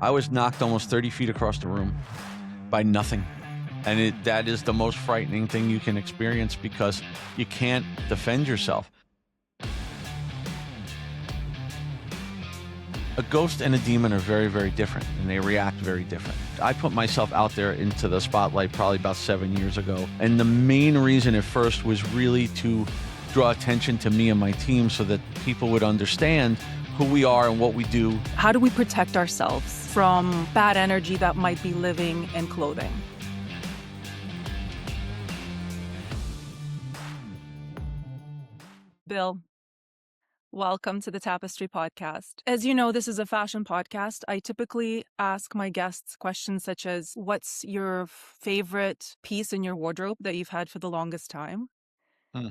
I was knocked almost 30 feet across the room by nothing. And that is the most frightening thing you can experience because you can't defend yourself. A ghost and a demon are very, very different, and they react very different. I put myself out there into the spotlight probably about 7 years ago. And the main reason at first was really to draw attention to me and my team so that people would understand who we are and what we do. How do we protect ourselves from bad energy that might be living in clothing? Bill, welcome to the Tapestry Podcast. As you know, this is a fashion podcast. I typically ask my guests questions such as, what's your favorite piece in your wardrobe that you've had for the longest time?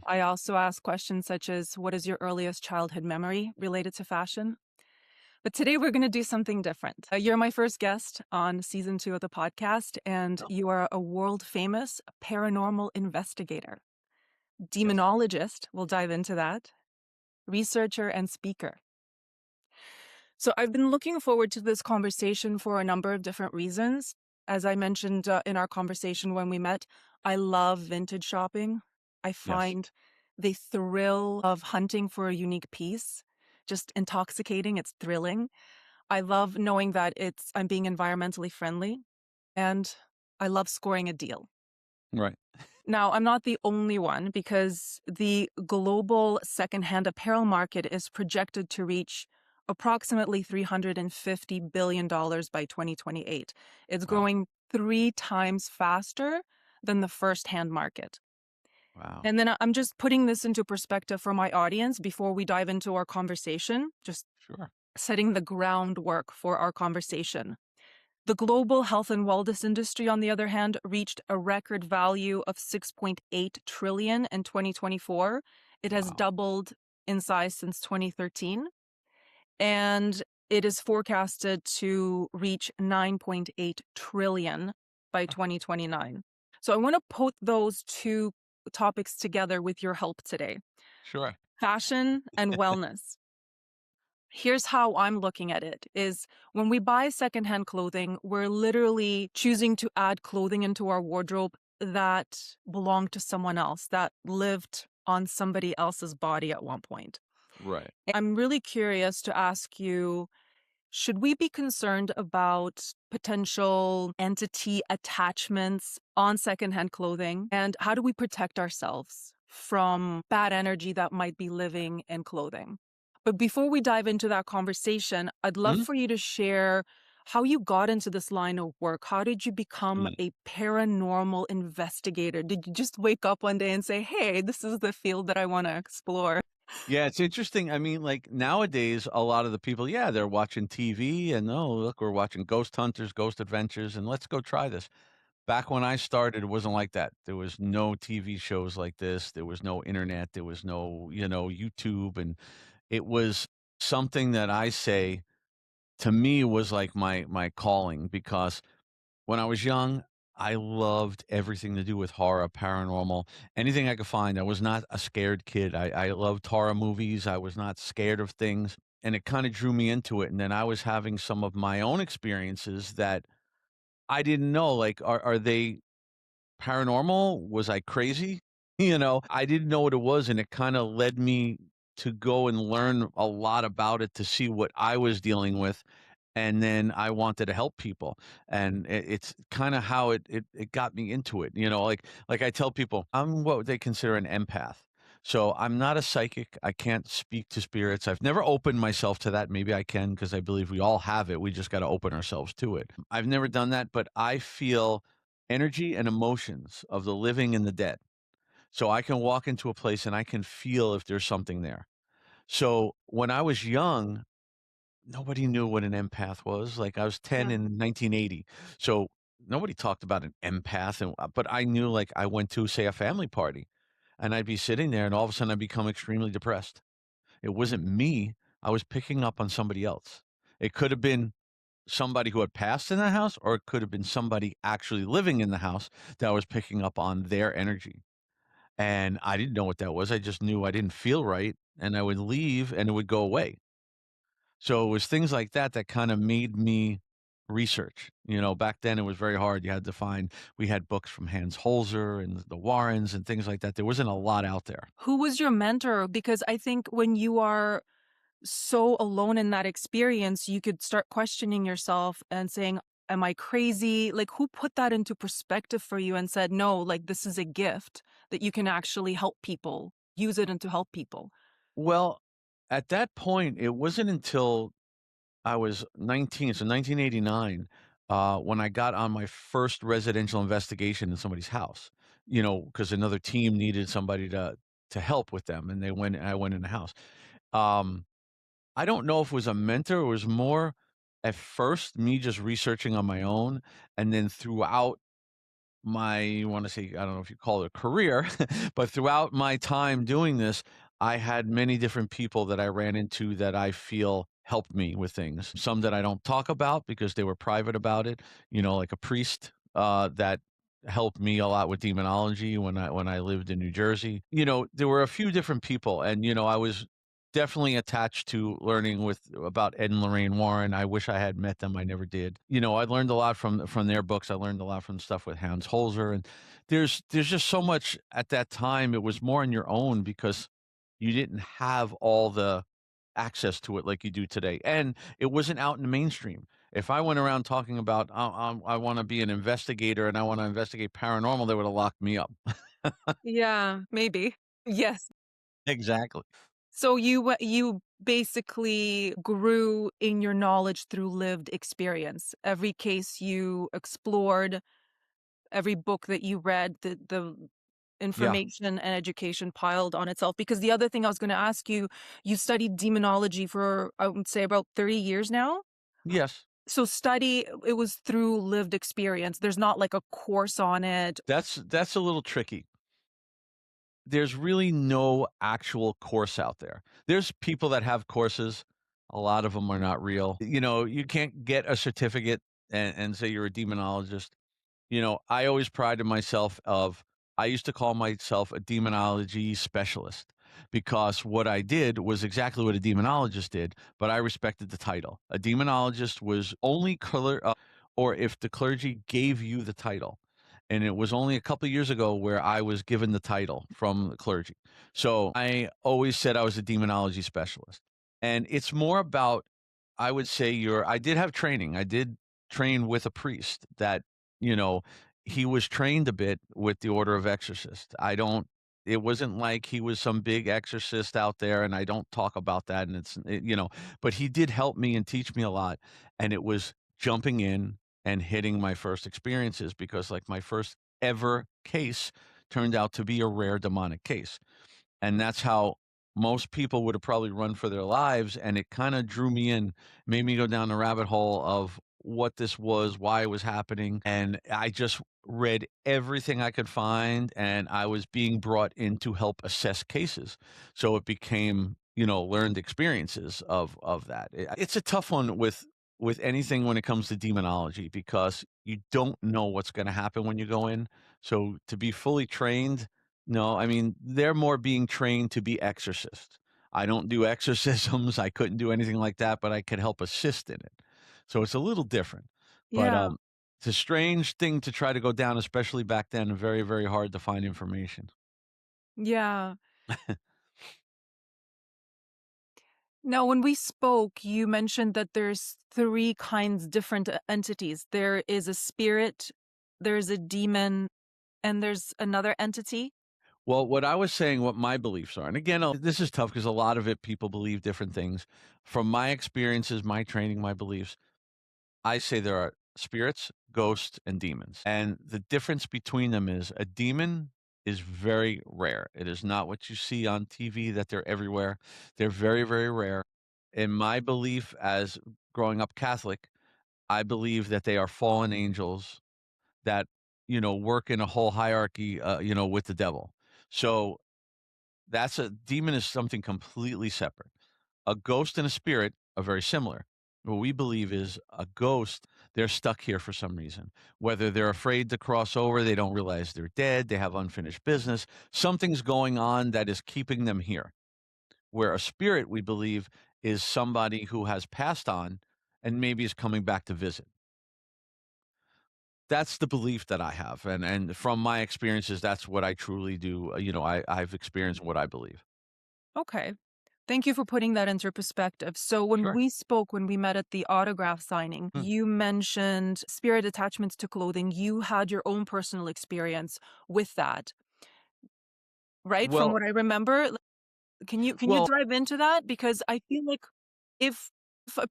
I also ask questions such as, what is your earliest childhood memory related to fashion? But today we're going to do something different. You're my first guest on season 2 of the podcast, and you are a world-famous paranormal investigator. Demonologist, we'll dive into that. Researcher and speaker. So I've been looking forward to this conversation for a number of different reasons. As I mentioned in our conversation when we met, I love vintage shopping. I find the thrill of hunting for a unique piece just intoxicating. It's thrilling. I love knowing that I'm being environmentally friendly, and I love scoring a deal. Right. Now, I'm not the only one, because the global secondhand apparel market is projected to reach approximately $350 billion by 2028. It's growing 3 times faster than the first-hand market. Wow. And then I'm just putting this into perspective for my audience before we dive into our conversation, just setting the groundwork for our conversation. The global health and wellness industry, on the other hand, reached a record value of $6.8 trillion in 2024. It has doubled in size since 2013, and it is forecasted to reach $9.8 trillion by 2029. So I want to put those two topics together with your help today. Sure. Fashion and wellness. Here's how I'm looking at it, is when we buy secondhand clothing, we're literally choosing to add clothing into our wardrobe that belonged to someone else, that lived on somebody else's body at one point. Right. I'm really curious to ask you, should we be concerned about potential entity attachments on secondhand clothing? And how do we protect ourselves from bad energy that might be living in clothing? But before we dive into that conversation, I'd love for you to share how you got into this line of work. How did you become a paranormal investigator? Did you just wake up one day and say, hey, this is the field that I want to explore? Yeah, it's interesting. I mean, like nowadays, a lot of the people, they're watching TV and, oh, look, we're watching Ghost Hunters, Ghost Adventures, and let's go try this. Back when I started, it wasn't like that. There was no TV shows like this. There was no internet. There was no, YouTube. And it was something that I say to me was like my calling, because when I was young, I loved everything to do with horror, paranormal, anything I could find. I was not a scared kid. I loved horror movies. I was not scared of things, and it kind of drew me into it. And then I was having some of my own experiences that I didn't know, like, are they paranormal? Was I crazy? I didn't know what it was, and it kind of led me to go and learn a lot about it to see what I was dealing with, and then I wanted to help people, and it's kind of how it got me into it. Like I tell people, I'm what they consider an empath. So I'm not a psychic. I can't speak to spirits. I've never opened myself to that. Maybe I can, because I believe we all have it. We just got to open ourselves to it. I've never done that, but I feel energy and emotions of the living and the dead. So I can walk into a place and I can feel if there's something there. So when I was young, nobody knew what an empath was. Like, I was 10 in 1980. So nobody talked about an empath. But I knew, like, I went to, say, a family party, and I'd be sitting there and all of a sudden I'd become extremely depressed. It wasn't me. I was picking up on somebody else. It could have been somebody who had passed in the house, or it could have been somebody actually living in the house that was picking up on their energy. And I didn't know what that was. I just knew I didn't feel right, and I would leave and it would go away. So it was things like that that kind of made me research. Back then it was very hard. You had to find we had books from Hans Holzer and the Warrens and things like that. There wasn't a lot out there. Who was your mentor? Because I think when you are so alone in that experience, you could start questioning yourself and saying, am I crazy? Like, who put that into perspective for you and said, no, like, this is a gift that you can actually help people, use it and to help people? Well, at that point, it wasn't until I was 19, so 1989, when I got on my first residential investigation in somebody's house, because another team needed somebody to help with them, and I went in the house. Um, I don't know if it was a mentor, it was more at first me just researching on my own, and then throughout my you wanna say, I don't know if you call it a career, but throughout my time doing this, I had many different people that I ran into that I feel helped me with things. Some that I don't talk about because they were private about it, like a priest, that helped me a lot with demonology when I lived in New Jersey. There were a few different people, and, I was definitely attached to learning with about Ed and Lorraine Warren. I wish I had met them. I never did. I learned a lot from their books. I learned a lot from stuff with Hans Holzer, and there's just so much at that time. It was more on your own because you didn't have all the access to it like you do today, and it wasn't out in the mainstream. If I went around talking about I want to be an investigator and I want to investigate paranormal, they would have locked me up. Yeah, maybe. Yes. Exactly. So you basically grew in your knowledge through lived experience. Every case you explored, every book that you read, the Yeah. information and education piled on itself. Because the other thing I was going to ask you, you studied demonology for, I would say, about 30 years now. Yes. So it was through lived experience. There's not like a course on it. That's a little tricky. There's really no actual course out there. There's people that have courses. A lot of them are not real. You can't get a certificate and say you're a demonologist. I always prided myself of I used to call myself a demonology specialist because what I did was exactly what a demonologist did, but I respected the title. A demonologist was only or if the clergy gave you the title. And it was only a couple of years ago where I was given the title from the clergy. So I always said I was a demonology specialist. And it's more about, I would say, I did have training. I did train with a priest that you know, he was trained a bit with the order of exorcist. It wasn't like he was some big exorcist out there, and I don't talk about that, and but he did help me and teach me a lot, and it was jumping in and hitting my first experiences because, like, my first ever case turned out to be a rare demonic case. And that's how most people would have probably run for their lives, and it kinda drew me in, made me go down the rabbit hole of what this was, why it was happening, and I just read everything I could find, and I was being brought in to help assess cases. So it became, learned experiences of that. It's a tough one with anything when it comes to demonology because you don't know what's gonna happen when you go in. So to be fully trained, no, I mean, they're more being trained to be exorcists. I don't do exorcisms, I couldn't do anything like that, but I could help assist in it. So it's a little different. But, Yeah. it's a strange thing to try to go down, especially back then, very, very hard to find information. Yeah. Now, when we spoke, you mentioned that there's three kinds, different entities. There is a spirit, there's a demon, and there's another entity. Well, what I was saying, what my beliefs are, and again, this is tough because a lot of it, people believe different things. From my experiences, my training, my beliefs, I say there are spirits, ghosts, and demons. And the difference between them is a demon is very rare. It is not what you see on TV that they're everywhere. They're very, very rare. In my belief as growing up Catholic, I believe that they are fallen angels that, work in a whole hierarchy, with the devil. So that's a demon is something completely separate. A ghost and a spirit are very similar. What we believe is a ghost, they're stuck here for some reason. Whether they're afraid to cross over, they don't realize they're dead, they have unfinished business, something's going on that is keeping them here. Where a spirit, we believe, is somebody who has passed on and maybe is coming back to visit. That's the belief that I have, and from my experiences, that's what I truly do, I've experienced what I believe. Okay. Thank you for putting that into perspective. So, when Sure. we spoke, when we met at the autograph signing, Hmm. you mentioned spirit attachments to clothing. You had your own personal experience with that, right? From Well what I remember, can you well dive into that? Because I feel like if, if a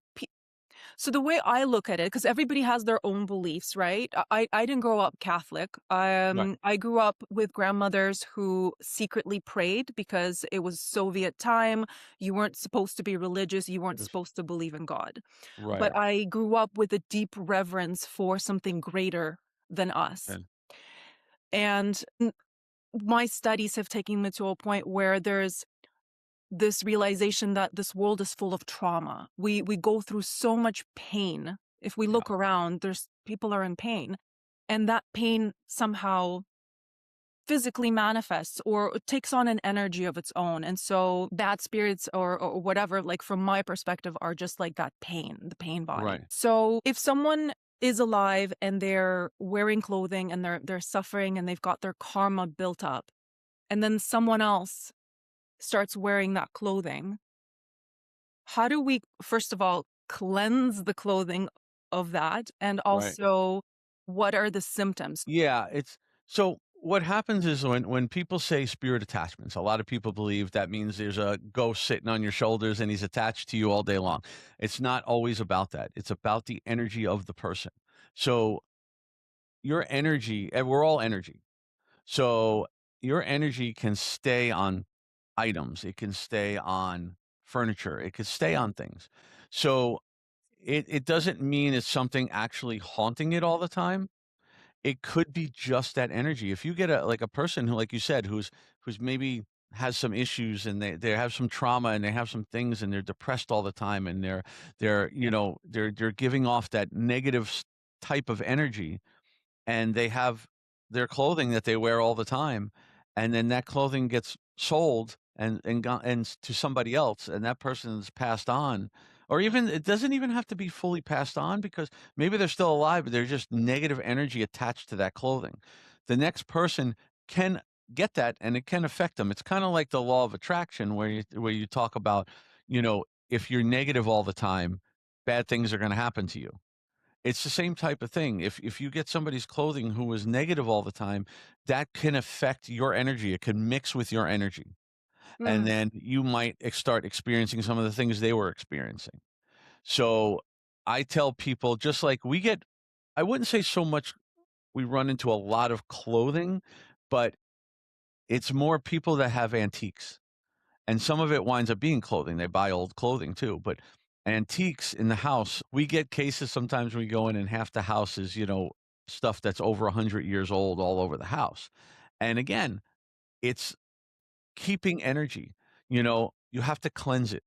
so the way I look at it, because everybody has their own beliefs, right? I didn't grow up Catholic. Right. I grew up with grandmothers who secretly prayed because it was Soviet time. You weren't supposed to be religious. You weren't Yes. supposed to believe in God. But Right. I grew up with a deep reverence for something greater than us. And And my studies have taken me to a point where there's this realization that this world is full of trauma. We go through so much pain. If we yeah, look around, there's people are in pain, and that pain somehow physically manifests or it takes on an energy of its own. And so bad spirits or whatever, like from my perspective, are just like that pain, the pain body. right, So if someone is alive and they're wearing clothing and they're suffering and they've got their karma built up, and then someone else starts wearing that clothing, how do we, first of all, cleanse the clothing of that? And right. also, what are the symptoms? Yeah, it's so what happens is when people say spirit attachments, a lot of people believe that means there's a ghost sitting on your shoulders and he's attached to you all day long. It's not always about that. It's about the energy of the person. So your energy, and we're all energy. So your energy can stay on items, it can stay on furniture, it could stay on things. So it doesn't mean it's something actually haunting it all the time. It could be just that energy. If you get a person who, like you said, who's maybe has some issues and they have some trauma and they have some things and they're depressed all the time and they're giving off that negative type of energy, and they have their clothing that they wear all the time, and then that clothing gets sold to somebody else, and that person's passed on, or even it doesn't even have to be fully passed on because maybe they're still alive, but there's just negative energy attached to that clothing. The next person can get that, and it can affect them. It's kind of like the law of attraction, where you talk about, if you're negative all the time, bad things are going to happen to you. It's the same type of thing. If you get somebody's clothing who is negative all the time, that can affect your energy. It can mix with your energy. And Mm, then you might start experiencing some of the things they were experiencing. So I tell people, just like I wouldn't say so much we run into a lot of clothing, but it's more people that have antiques. And some of it winds up being clothing. They buy old clothing too, but antiques in the house, we get cases sometimes we go in and half the house is, stuff that's over 100 years old all over the house. And again, it's keeping energy. You have to cleanse it.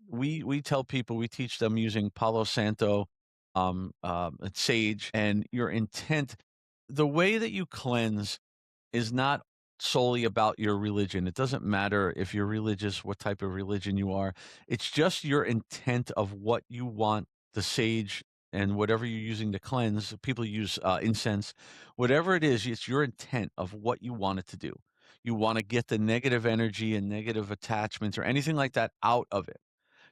We tell people, we teach them using Palo Santo, sage, and your intent. The way that you cleanse is not solely about your religion. It doesn't matter if you're religious, what type of religion you are. It's just your intent of what you want the sage and whatever you're using to cleanse. People use incense, whatever it is, it's your intent of what you want it to do. You want to get the negative energy and negative attachments or anything like that out of it.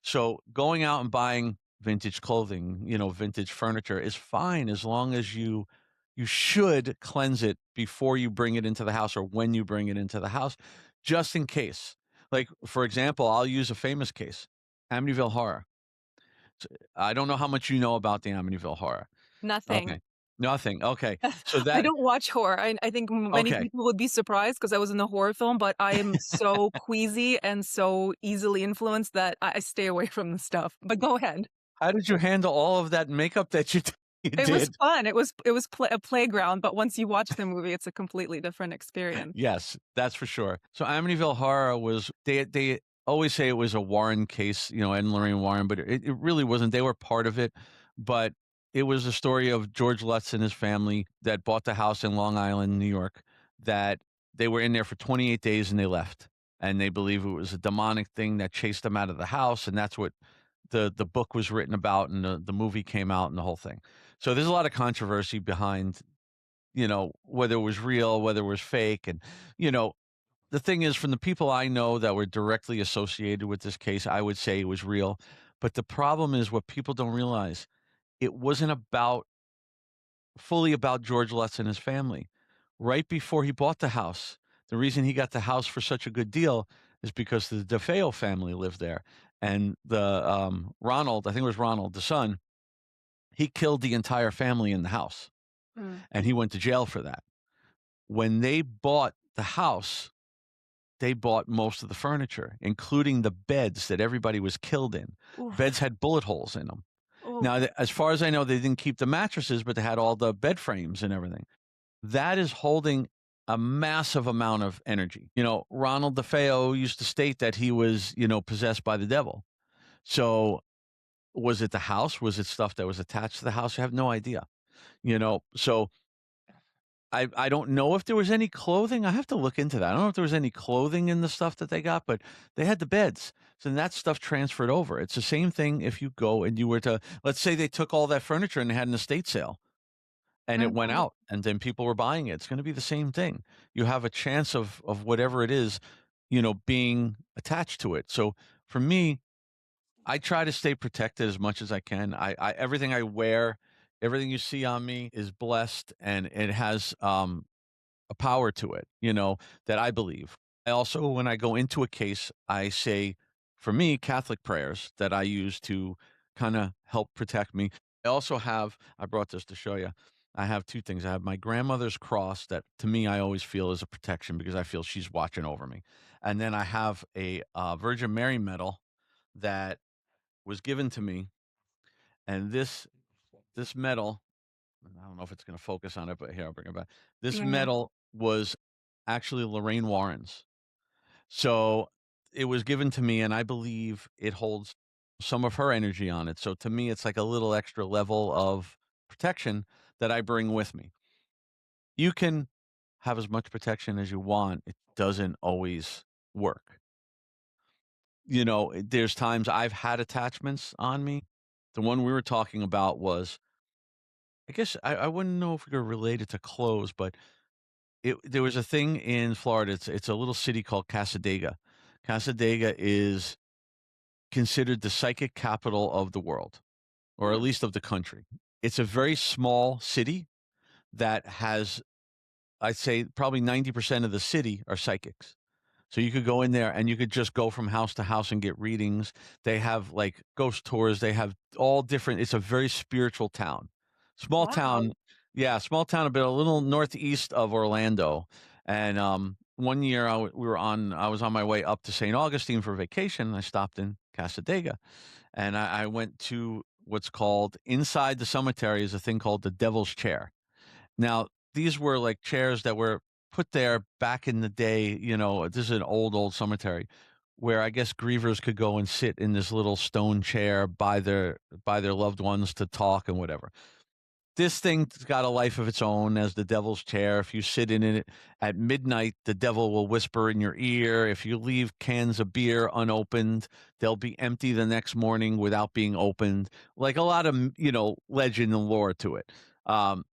So going out and buying vintage clothing, vintage furniture is fine as long as you should cleanse it before you bring it into the house or when you bring it into the house, just in case. Like, for example, I'll use a famous case, Amityville Horror. S I don't know how much you know about the Amityville Horror. nothing. Okay. Nothing. Okay. So I that don't watch horror. I think many okay. people would be surprised because I was in a horror film, but I am so queasy and so easily influenced that I stay away from the stuff. But go ahead. How did you handle all of that makeup that you It was did? fun. It was a playground, but once you watch the movie, it's a completely different experience. Yes, that's for sure. So Amityville Horror was they always say it was a Warren case, Ed and Lorraine Warren, but it really wasn't. They were part of it, but it was a story of George Lutz and his family that bought the house in Long Island, New York, that they were in there for 28 days and they left. And they believe it was a demonic thing that chased them out of the house, and that's what the book was written about and the movie came out and the whole thing. So there's a lot of controversy behind whether it was real, whether it was fake. And, you know, the thing is, from the people I know that were directly associated with this case, I would say it was real. But the problem is what people don't realize, it wasn't fully about George Lutz and his family. Right before he bought the house, the reason he got the house for such a good deal is because the DeFeo family lived there. And Ronald, I think it was Ronald, the son, he killed the entire family in the house, Mm. and he went to jail for that. When they bought the house, they bought most of the furniture, including the beds that everybody was killed in. Beds Oof. had bullet holes in them. Oof. Now, as far as I know, they didn't keep the mattresses, but they had all the bed frames and everything. That is holding a massive amount of energy. Ronald DeFeo used to state that he was, possessed by the devil. So was it the house? Was it stuff that was attached to the house? I have no idea. So I don't know if there was any clothing. I have to look into that. I don't know if there was any clothing in the stuff that they got, but they had the beds. So then that stuff transferred over. It's the same thing if you go and you were to, let's say they took all that furniture and they had an estate sale and it went Mhm. out and then people were buying it. It's going to be the same thing. You have a chance of whatever it is, being attached to it. So for me, I try to stay protected as much as I can. I everything I wear, everything you see on me is blessed and it has a power to it, that I believe. I also, when I go into a case, I say, for me, Catholic prayers that I use to kind of help protect me. I brought this to show you. I have two things. I have my grandmother's cross that to me, I always feel is a protection because I feel she's watching over me. And then I have a Virgin Mary medal that was given to me. And this medal, I don't know if it's going to focus on it, but here, I'll bring it back. This Yeah, yeah. medal was actually Lorraine Warren's. So it was given to me, and I believe it holds some of her energy on it. So to me, it's like a little extra level of protection that I bring with me. You can have as much protection as you want, it doesn't always work. There's times I've had attachments on me. The one we were talking about was, I guess I wouldn't know if we could relate it to clothes, but there was a thing in Florida. It's a little city called Casadega. Casadega is considered the psychic capital of the world, or at Mm. least of the country. It's a very small city that has, I'd say, probably 90% of the city are psychics. So you could go in there and you could just go from house to house and get readings. They have like ghost tours. They have all different. It's a very spiritual town. Small Wow. town. Yeah, small town, a little northeast of Orlando. And one year I was on my way up to St. Augustine for vacation. And I stopped in Casadega and I went to what's called inside the cemetery is a thing called the Devil's Chair. Now, these were like chairs that were put there back in the day, this is an old cemetery where I guess grievers could go and sit in this little stone chair by their loved ones to talk and whatever. This thing's got a life of its own as the devil's chair. If you sit in it at midnight, the devil will whisper in your ear. If you leave cans of beer unopened, they'll be empty the next morning without being opened. Like a lot of, legend and lore to it.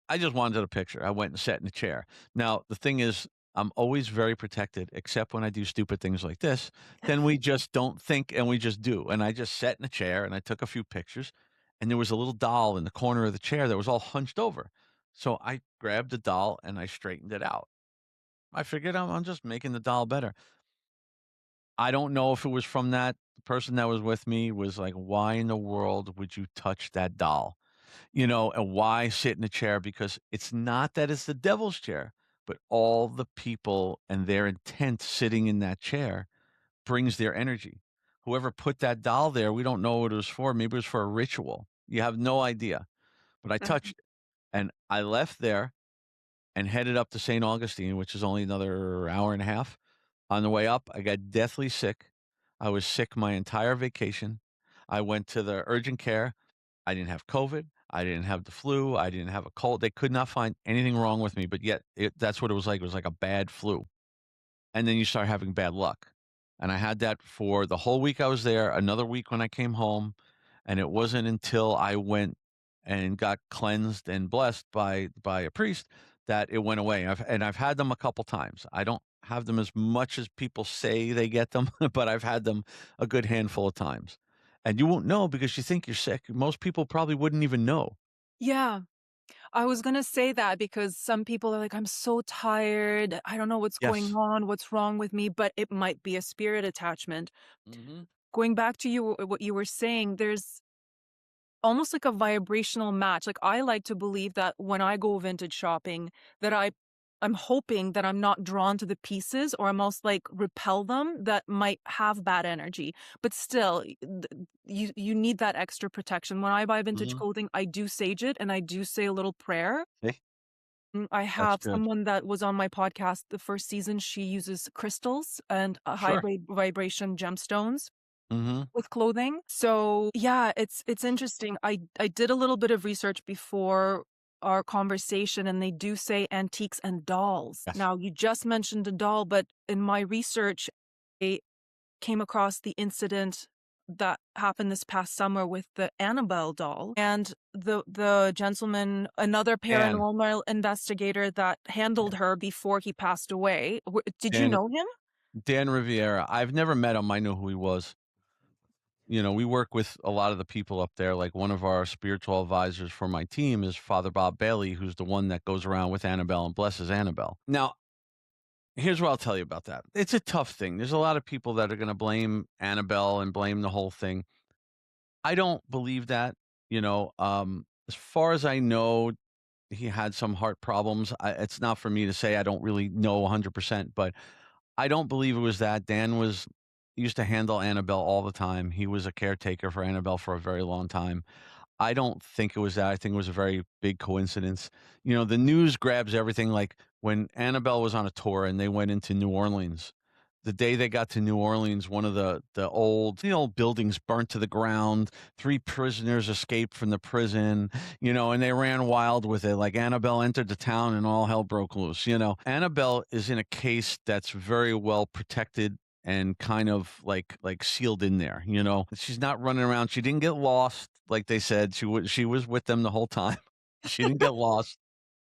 I just wanted a picture. I went and sat in a chair. Now, the thing is, I'm always very protected, except when I do stupid things like this. Then we just don't think and we just do. And I just sat in a chair and I took a few pictures and there was a little doll in the corner of the chair that was all hunched over. So I grabbed the doll and I straightened it out. I figured I'm just making the doll better. I don't know if it was from that. The person that was with me was like, why in the world would you touch that doll? And why sit in a chair? Because it's not that it's the devil's chair, but all the people and their intent sitting in that chair brings their energy. Whoever put that doll there, we don't know what it was for. Maybe it was for a ritual. You have no idea. But I touched Mhm. it and I left there and headed up to St. Augustine, which is only another hour and a half. On the way up, I got deathly sick. I was sick my entire vacation. I went to the urgent care. I didn't have COVID. I didn't have the flu. I didn't have a cold. They could not find anything wrong with me, but yet that's what it was like. It was like a bad flu. And then you start having bad luck. And I had that for the whole week I was there, another week when I came home. And it wasn't until I went and got cleansed and blessed by a priest that it went away. I've had them a couple times. I don't have them as much as people say they get them, but I've had them a good handful of times. And you won't know because you think you're sick. Most people probably wouldn't even know. Yeah. I was gonna say that because some people are like, "I'm so tired. I don't know what's going Yes. on, what's wrong with me," but it might be a spirit attachment. Mhm. Going back to what you were saying, there's almost like a vibrational match. Like, I like to believe that when I go vintage shopping, that I'm hoping that I'm not drawn to the pieces or almost like repel them that might have bad energy. But still, you need that extra protection. When I buy vintage Mhm. clothing, I do sage it and I do say a little prayer. Hey, I that's have good. someone that was on my podcast the first season. She uses crystals and Sure. vibration gemstones Mhm. with clothing. So, yeah, it's interesting. I did a little bit of research before our conversation, and they do say antiques and dolls. Yes. Now, you just mentioned a doll, but in my research, I came across the incident that happened this past summer with the Annabelle doll, and the gentleman, another Dan. paranormal investigator that handled Yeah. her before he passed away. Did you Dan know him? Dan Riviera. I've never met him. I know who he was. We work with a lot of the people up there. Like one of our spiritual advisors for my team is Father Bob Bailey, who's the one that goes around with Annabelle and blesses Annabelle. Now, here's what I'll tell you about that. It's a tough thing. There's a lot of people that are going to blame Annabelle and blame the whole thing. I don't believe that. As far as I know, he had some heart problems. It's not for me to say. I don't really know 100%, but I don't believe it was that. Dan was used to handle Annabelle all the time. He was a caretaker for Annabelle for a very long time. I don't think it was that. I think it was a very big coincidence. The news grabs everything. Like when Annabelle was on a tour and they went into New Orleans, the day they got to New Orleans, one of the old buildings burnt to the ground. Three prisoners escaped from the prison, and they ran wild with it. Like Annabelle entered the town and all hell broke loose. Annabelle is in a case that's very well protected and kind of like sealed in there. She's not running around. She didn't get lost, like they said. She was with them the whole time. She didn't get lost.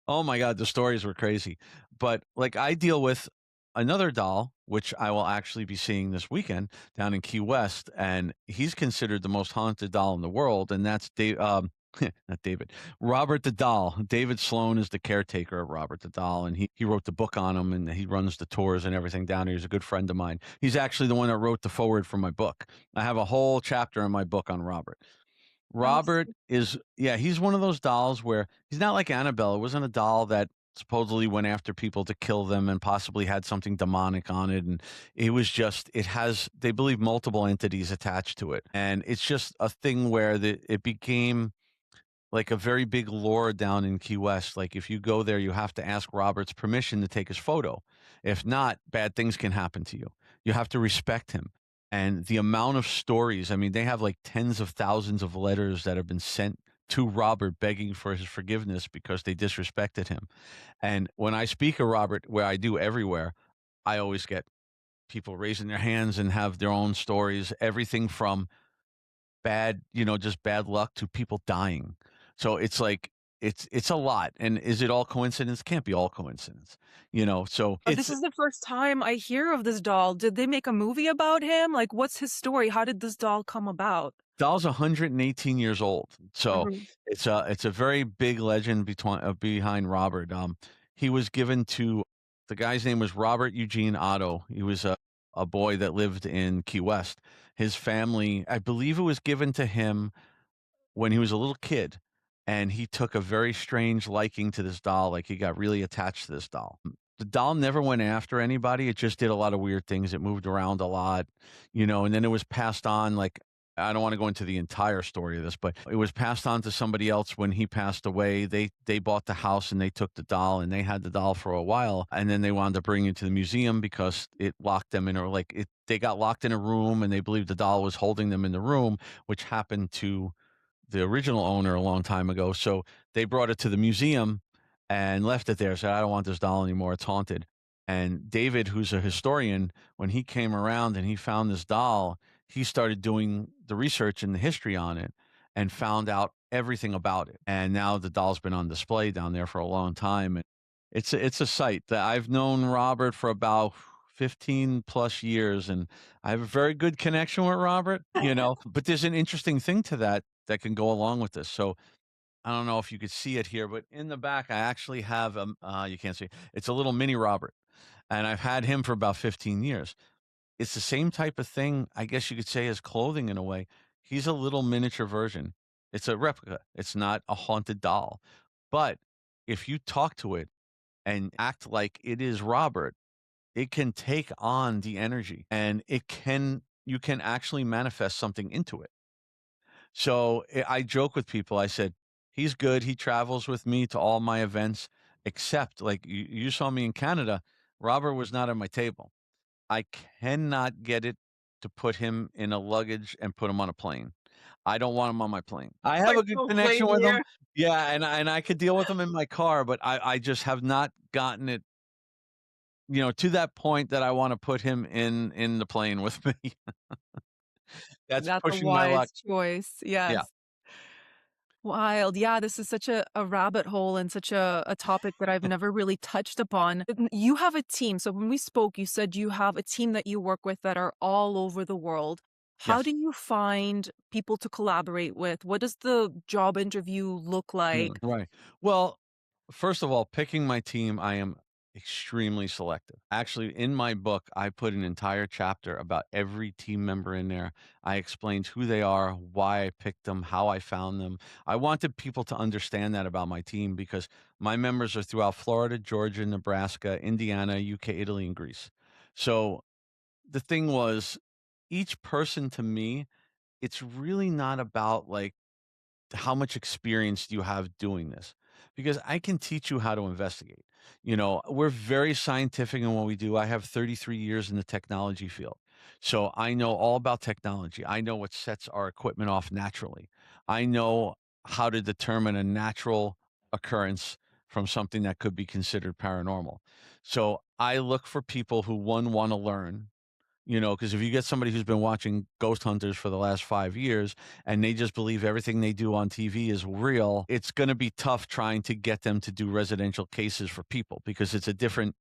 Oh my god, the stories were crazy. But like I deal with another doll, which I will actually be seeing this weekend down in Key West, and he's considered the most haunted doll in the world, and that's not David. Robert the Doll. David Sloan is the caretaker of Robert the Doll, and he wrote the book on him, and he runs the tours and everything down here. He's a good friend of mine. He's actually the one that wrote the foreword for my book. I have a whole chapter in my book on Robert. Oh, Robert is yeah, he's one of those dolls where he's not like Annabelle. It wasn't a doll that supposedly went after people to kill them and possibly had something demonic on it. And it has, they believe, multiple entities attached to it. And it's just a thing where it became like a very big lore down in Key West. Like if you go there, you have to ask Robert's permission to take his photo. If not, bad things can happen to you. You have to respect him. And the amount of stories, I mean, they have like tens of thousands of letters that have been sent to Robert begging for his forgiveness because they disrespected him. And when I speak of Robert, where I do everywhere, I always get people raising their hands and have their own stories, everything from just bad luck to people dying. So it's like it's a lot. And is it all coincidence? Can't be all coincidence. So this it's is the first time I hear of this doll. Did they make a movie about him? Like, what's his story? How did this doll come about? Doll's 118 years old. So Mhm. it's a very big legend behind Robert. He was given to the guy's name was Robert Eugene Otto. He was a boy that lived in Key West. His family, I believe it was given to him when he was a little kid, and he took a very strange liking to this doll, like, he got really attached to this doll. The doll never went after anybody, it just did a lot of weird things, it moved around a lot, and then it was passed on, like I don't wanna go into the entire story of this, but it was passed on to somebody else when he passed away. They bought the house, and they took the doll, and they had the doll for a while, and then they wanted to bring it to the museum because it locked them in, or like, they got locked in a room, and they believed the doll was holding them in the room, which happened to the original owner a long time ago. So they brought it to the museum and left it there. Said, I don't want this doll anymore. It's haunted. And David, who's a historian, when he came around and he found this doll, he started doing the research and the history on it and found out everything about it. And now the doll's been on display down there for a long time. It's a sight that I've known Robert for about 15 plus years, and I have a very good connection with Robert, but there's an interesting thing to that that can go along with this. So I don't know if you could see it here, but in the back, I actually have, you can't see, it's a little mini Robert, and I've had him for about 15 years. It's the same type of thing, I guess you could say, as clothing in a way. He's a little miniature version. It's a replica. It's not a haunted doll. But if you talk to it and act like it is Robert, it can take on the energy and you can actually manifest something into it. So I joke with people. I said, he's good. He travels with me to all my events, except like you saw me in Canada. Robert was not at my table. I cannot get it to put him in a luggage and put him on a plane. I don't want him on my plane. I have I a good don't connection blame with him. you. Yeah, and I could deal with him in my car, but I just have not gotten it, to that point that I wanna put him in the plane with me. That's That's a pushing my luck. wise choice. Yeah. Yes. Wild. Yeah, this is such a rabbit hole and such a topic that I've never really touched upon. You have a team. So when we spoke, you said you have a team that you work with that are all over the world. How Yes. do you find people to collaborate with? What does the job interview look like? Right. Well, first of all, picking my team, I am extremely selective. Actually, in my book, I put an entire chapter about every team member in there. I explained who they are, why I picked them, how I found them. I wanted people to understand that about my team because my members are throughout Florida, Georgia, Nebraska, Indiana, UK, Italy, and Greece. So the thing was, each person to me, it's really not about like, how much experience do you have doing this? Because I can teach you how to investigate. We're very scientific in what we do. I have 33 years in the technology field. So I know all about technology. I know what sets our equipment off naturally. I know how to determine a natural occurrence from something that could be considered paranormal. So I look for people who, one, want to learn, because if you get somebody who's been watching ghost hunters for the last 5 years and they just believe everything they do on TV is real, it's gonna be tough trying to get them to do residential cases for people because it's a different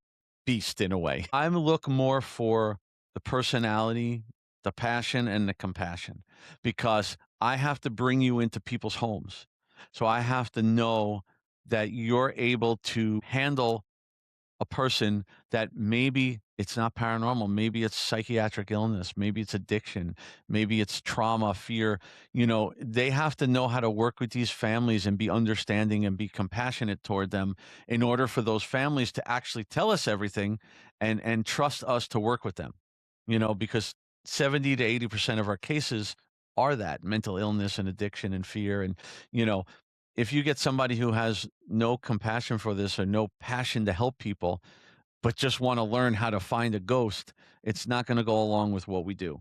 beast in a way. I look more for the personality, the passion, and the compassion because I have to bring you into people's homes. So I have to know that you're able to handle a person that maybe it's not paranormal, maybe it's psychiatric illness, maybe it's addiction, maybe it's trauma, fear. They have to know how to work with these families and be understanding and be compassionate toward them in order for those families to actually tell us everything and trust us to work with them. Because 70 to 80% of our cases are that mental illness and addiction and fear. And, you know, if you get somebody who has no compassion for this or no passion to help people, but just want to learn how to find a ghost, it's not going to go along with what we do.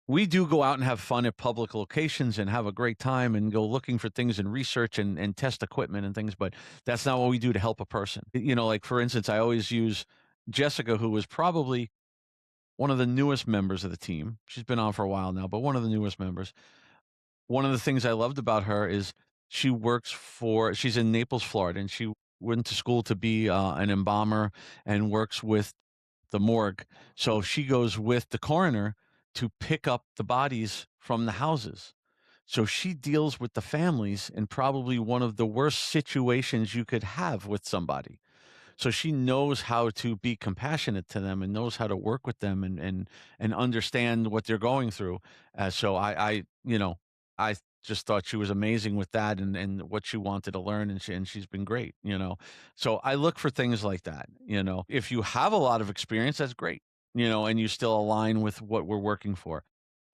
We do go out and have fun at public locations and have a great time and go looking for things and research and test equipment and things, but that's not what we do to help a person. Like for instance, I always use Jessica, who was probably one of the newest members of the team. She's been on for a while now, but one of the newest members. One of the things I loved about her is she's in Naples, Florida, and she went to school to be an embalmer and works with the morgue. So she goes with the coroner to pick up the bodies from the houses. So she deals with the families in probably one of the worst situations you could have with somebody. So she knows how to be compassionate to them and knows how to work with them and understand what they're going through. So I just thought she was amazing with that and what she wanted to learn, and she's been great. So I look for things like that. If you have a lot of experience, that's great, and you still align with what we're working for.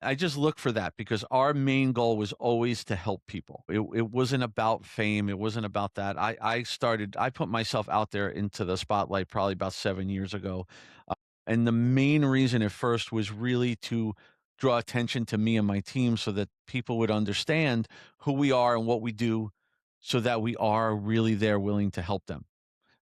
I just look for that because our main goal was always to help people. It wasn't about fame. It wasn't about that. I put myself out there into the spotlight probably about 7 years ago. Uh, and the main reason at first was really to draw attention to me and my team so that people would understand who we are and what we do so that we are really there willing to help them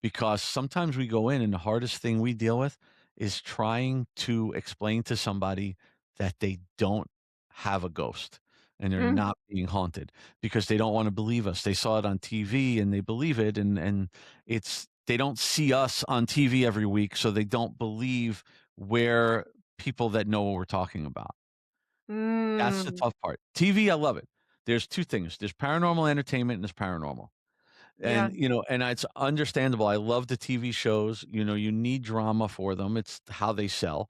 because sometimes we go in and the hardest thing we deal with is trying to explain to somebody that they don't have a ghost and they're Mm. not being haunted because they don't want to believe us. They saw it on TV and they believe it and it's They don't see us on TV every week, so they don't believe we're people that know what we're talking about. That's the Mm, tough part. TV, I love it. There's 2 things. There's paranormal entertainment and there's paranormal. yeah. And, and it's understandable. I love the TV shows, you need drama for them. It's how they sell.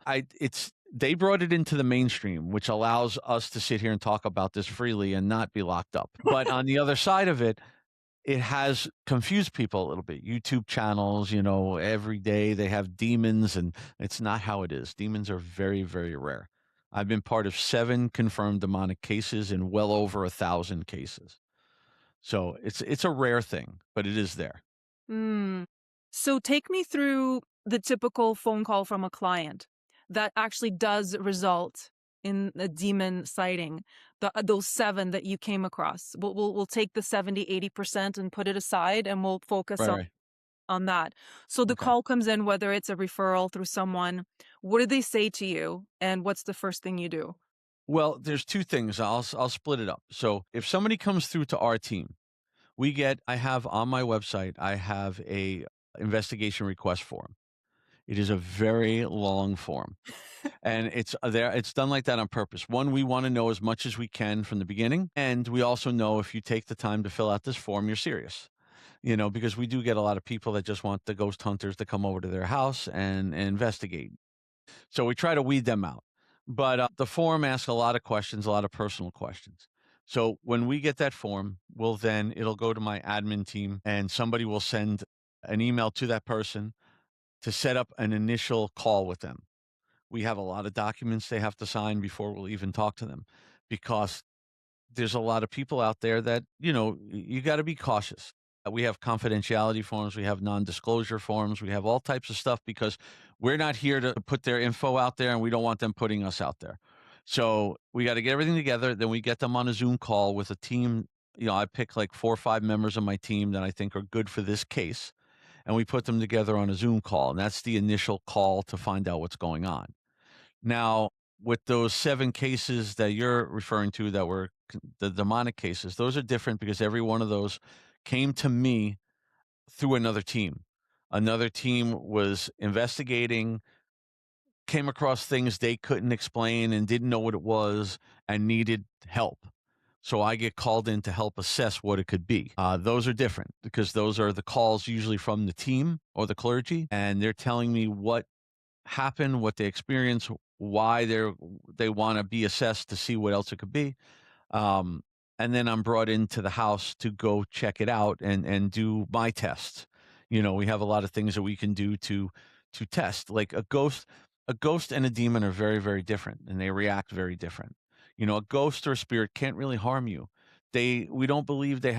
They brought it into the mainstream, which allows us to sit here and talk about this freely and not be locked up. But on the other side of it, it has confused people a little bit. YouTube channels, every day they have demons, and it's not how it is. Demons are very, very rare. I've been part of 7 confirmed demonic cases in well over 1,000 cases. So it's a rare thing, but it is there. Mm. So take me through the typical phone call from a client that actually does result in a demon sighting. Those 7 that you came across. We'll take the 70-80% and put it aside, and we'll focus Right, right. on that. So the Okay. call comes in, whether it's a referral through someone. What do they say to you, and what's the first thing you do? Well, there's 2 things. I'll split it up. So if somebody comes through to our team, I have on my website, I have a investigation request form. It is a very long form. And it's done like that on purpose. One, we wanna know as much as we can from the beginning, and we also know if you take the time to fill out this form, you're serious, because we do get a lot of people that just want the ghost hunters to come over to their house and investigate. So we try to weed them out. But, the form asks a lot of questions, a lot of personal questions. So when we get that form, it'll go to my admin team, and somebody will send an email to that person to set up an initial call with them. We have a lot of documents they have to sign before we'll even talk to them, because there's a lot of people out there that, you gotta be cautious. We have confidentiality forms, we have non-disclosure forms, we have all types of stuff because we're not here to put their info out there, and we don't want them putting us out there. So, we gotta get everything together, then we get them on a Zoom call with a team. I pick, like, 4 or 5 members of my team that I think are good for this case, and we put them together on a Zoom call, and that's the initial call to find out what's going on. Now, with those 7 cases that you're referring to that were the demonic cases, those are different because every one of those came to me through another team. Another team was investigating, came across things they couldn't explain and didn't know what it was and needed help. So I get called in to help assess what it could be. Those are different because those are the calls usually from the team or the clergy, and they're telling me what happen, what they experience, why they want to be assessed to see what else it could be. Um, and then I'm brought into the house to go check it out and do my tests. We have a lot of things that we can do to test. Like a ghost and a demon are very, very different and they react very different. A ghost or a spirit can't really harm you. We don't believe they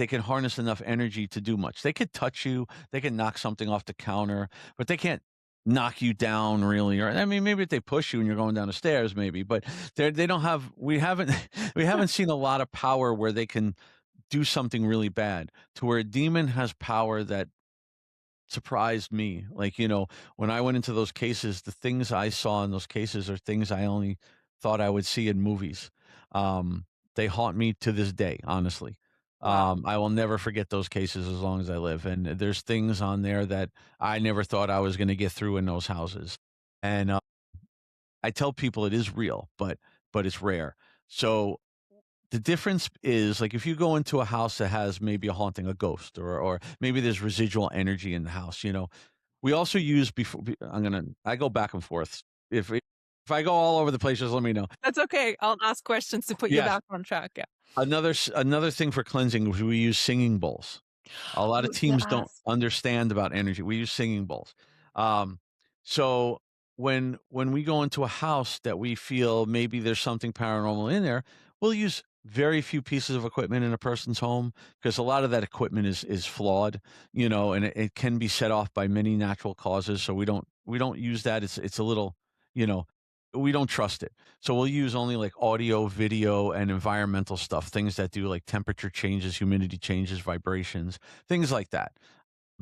can harness enough energy to do much. They could touch you, they can knock something off the counter, but they can't knock you down really. Or I mean, maybe if they push you and you're going down the stairs, maybe, but they don't have we haven't we haven't seen a lot of power where they can do something really bad, to where a demon has power that surprised me. Like, when I went into those cases, the things I saw in those cases are things I only thought I would see in movies. They haunt me to this day, honestly. Wow. I will never forget those cases as long as I live. And there's things on there that I never thought I was going to get through in those houses. And I tell people it is real, but it's rare. So the difference is, like, if you go into a house that has maybe a haunting, a ghost, or maybe there's residual energy in the house, we also use I go back and forth. If I go all over the place, just let me know. That's okay. I'll ask questions to put you Yes. back on track. Yeah. Another thing for cleansing is we use singing bowls. A I lot of was gonna teams don't ask. understand about energy. We use singing bowls. Um, so when we go into a house that we feel maybe there's something paranormal in there, we'll use very few pieces of equipment in a person's home because a lot of that equipment is flawed, and it can be set off by many natural causes. So we don't use that. It's a little, you know, we don't trust it. So we'll use only like audio, video, and environmental stuff, things that do like temperature changes, humidity changes, vibrations, things like that.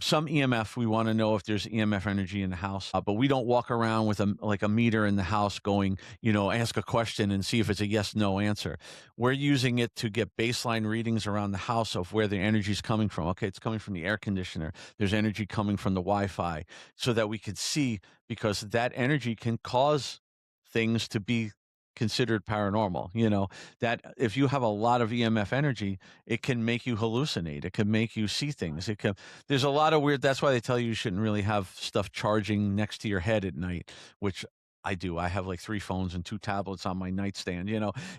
Some EMF, we want to know if there's EMF energy in the house, but we don't walk around with a meter in the house going, ask a question and see if it's a yes no answer. We're using it to get baseline readings around the house of where the energy is coming from. Okay, it's coming from the air conditioner. There's energy coming from the Wi-Fi, so that we could see, because that energy can cause things to be considered paranormal. That if you have a lot of EMF energy, it can make you hallucinate. It can make you see things. There's a lot of weird. That's why they tell you shouldn't really have stuff charging next to your head at night, which I do. I have like 3 phones and 2 tablets on my nightstand.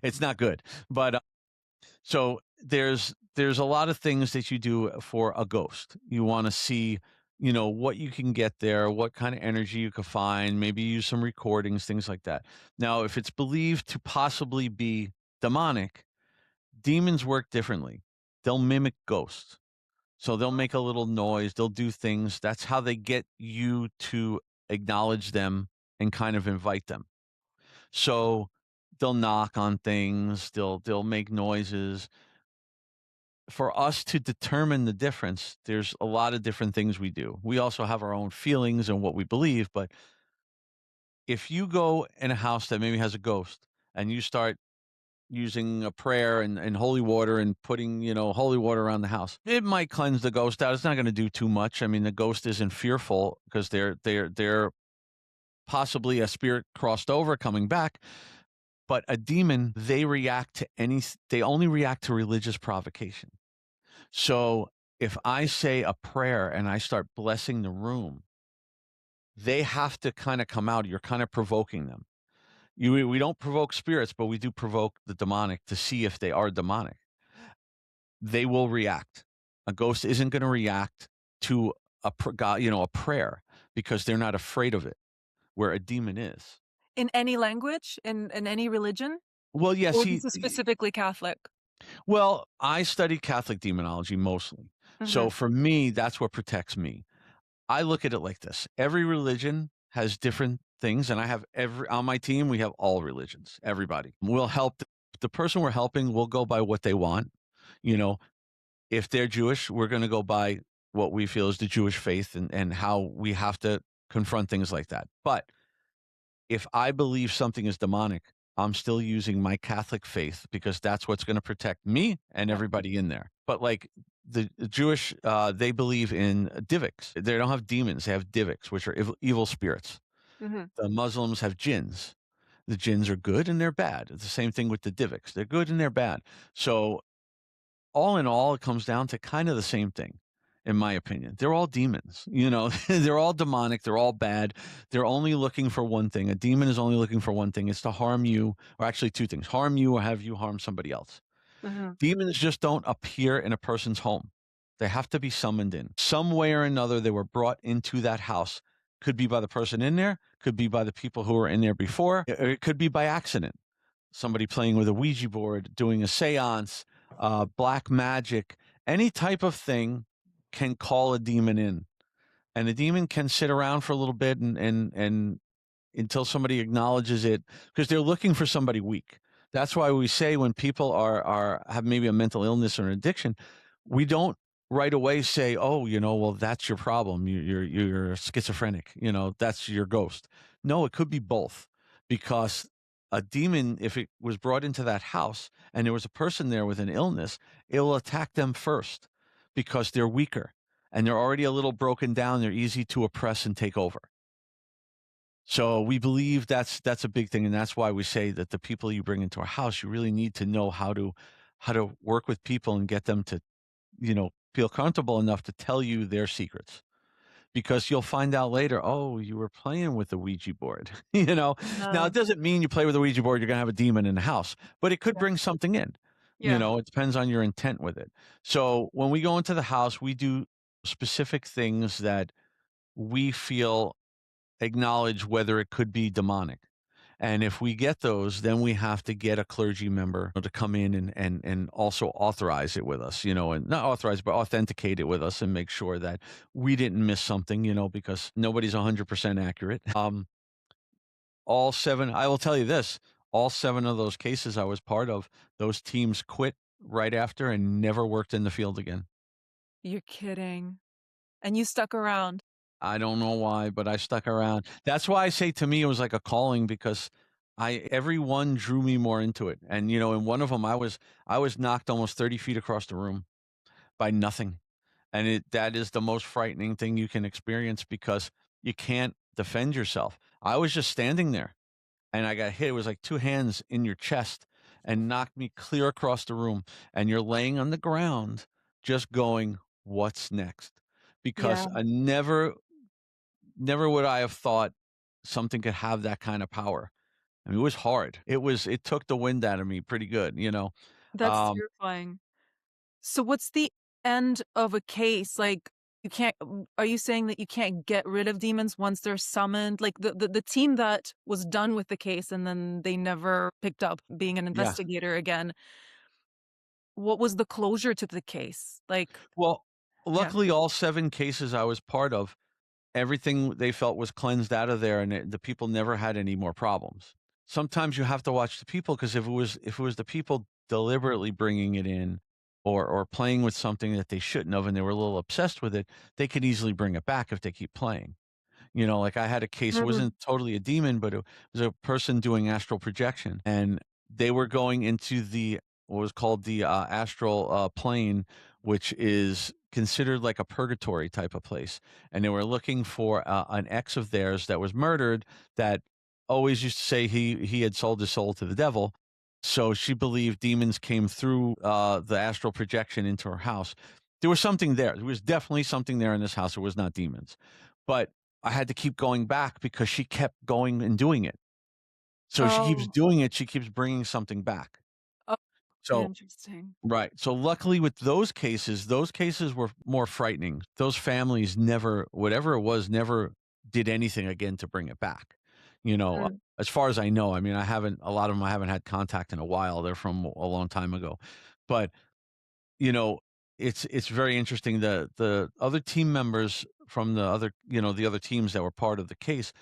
It's not good. But so there's a lot of things that you do for a ghost. You want to see, what you can get there, what kind of energy you can find, maybe use some recordings, things like that. Now, if it's believed to possibly be demonic, demons work differently. They'll mimic ghosts. So they'll make a little noise, they'll do things. That's how they get you to acknowledge them and kind of invite them. So they'll knock on things, they'll make noises. For us to determine the difference, there's a lot of different things we do. We also have our own feelings and what we believe, but if you go in a house that maybe has a ghost and you start using a prayer and holy water and putting, holy water around the house, it might cleanse the ghost out. It's not going to do too much. I mean, the ghost isn't fearful because they're possibly a spirit crossed over coming back. But a demon, they only react to religious provocation. So if I say a prayer and I start blessing the room, they have to kind of come out. You're kind of provoking them. We don't provoke spirits, but we do provoke the demonic to see if they are demonic. They will react. A ghost isn't going to react to a prayer, because they're not afraid of it, where a demon is. In any language, in any religion, Well, yes, or this is specifically Catholic? well, I studied Catholic demonology mostly. Mhm. So for me, that's what protects me. I look at it like this. Every religion has different things, and I have on my team, we have all religions. Everybody. We'll help the person we're helping, we'll go by what they want. You know, if they're Jewish, we're going to go by what we feel is the Jewish faith, and how we have to confront things like that. But if I believe something is demonic, I'm still using my Catholic faith, because that's what's going to protect me and Yeah. everybody in there. But like the Jewish, they believe in divics. They don't have demons; they have divics, which are evil spirits. Mhm. The Muslims have jinns. The jinns are good and they're bad. It's the same thing with the divics. They're good and they're bad. So all in all, it comes down to kind of the same thing, in my opinion. They're all demons, they're all demonic, they're all bad. They're only looking for one thing. A demon is only looking for one thing. It's to harm you, or actually 2 things: harm you or have you harm somebody else. Mhm. Demons just don't appear in a person's home. They have to be summoned in. Some way or another, they were brought into that house. Could be by the person in there, could be by the people who were in there before, or it could be by accident. Somebody playing with a Ouija board, doing a seance, black magic, any type of thing can call a demon in. And the demon can sit around for a little bit, and until somebody acknowledges it, because they're looking for somebody weak. That's why we say when people are have maybe a mental illness or an addiction, we don't right away say, "Oh, well, that's your problem. You're schizophrenic. That's your ghost." No, it could be both, because a demon, if it was brought into that house and there was a person there with an illness, it will attack them first, because they're weaker and they're already a little broken down. They're easy to oppress and take over. So we believe that's a big thing, and that's why we say that the people you bring into our house, you really need to know how to work with people and get them to, feel comfortable enough to tell you their secrets. Because you'll find out later, oh, you were playing with the Ouija board. Now Uh, it doesn't mean you play with a Ouija board, you're gonna have a demon in the house, but it could yeah. bring something in. Yeah. It depends on your intent with it. So when we go into the house, we do specific things that we feel acknowledge whether it could be demonic. And if we get those, then we have to get a clergy member to come in and also authorize it with us, and not authorize, but authenticate it with us and make sure that we didn't miss something, because nobody's 100% accurate. All 7, I will tell you this, all 7 of those cases I was part of, those teams quit right after and never worked in the field again. You're kidding. And you stuck around. I don't know why, but I stuck around. That's why I say to me it was like a calling because I everyone drew me more into it. And in one of them I was knocked almost 30 feet across the room by nothing. And that is the most frightening thing you can experience because you can't defend yourself. I was just standing there and I got hit. It was like two hands in your chest and knocked me clear across the room. And you're laying on the ground just going, what's next? Yeah, Because I never would I have thought something could have that kind of power. I mean, it was hard. It took the wind out of me pretty good. that's Um, terrifying. So what's the end of a case? Like, you can't are you saying that you can't get rid of demons once they're summoned? Like, the team that was done with the case and then they never picked up being an yeah. investigator again, what was the closure to the case? Like, Well, yeah. luckily, all 7 cases I was part of, everything they felt was cleansed out of there, and the people never had any more problems. Sometimes you have to watch the people because if it was the people deliberately bringing it in or playing with something that they shouldn't have, and they were a little obsessed with it, they could easily bring it back if they keep playing. Like I had a case, it Mm. wasn't totally a demon, but it was a person doing astral projection. And they were going into what was called the astral plane, which is considered like a purgatory type of place. And they were looking for an ex of theirs that was murdered that always used to say he had sold his soul to the devil. So she believed demons came through the astral projection into her house. There was something there. There was definitely something there in this house. It was not demons. But I had to keep going back because she kept going and doing it. So she keeps Oh, doing it, she keeps bringing something back. oh, So interesting. right. So luckily with those cases were more frightening. Those families never whatever it was, never did anything again to bring it back. Mm. As far as I know, I mean, a lot of them I haven't had contact in a while. They're from a long time ago. But, you know, it's very interesting. The other team members from the other teams that were part of the case.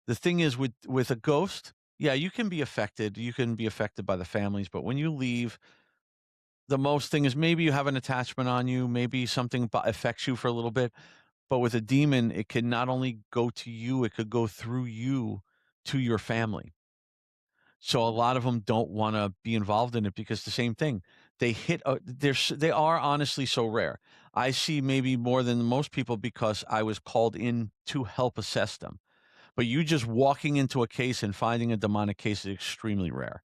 The thing is with a ghost, yeah, you can be affected. You can be affected by the families, but when you leave, the most thing is maybe you have an attachment on you, maybe something affects you for a little bit. But with a demon, it can not only go to you, it could go through you to your family. So a lot of them don't want to be involved in it because the same thing. They are honestly so rare. I see maybe more than most people because I was called in to help assess them. But you just walking into a case and finding a demonic case is extremely rare.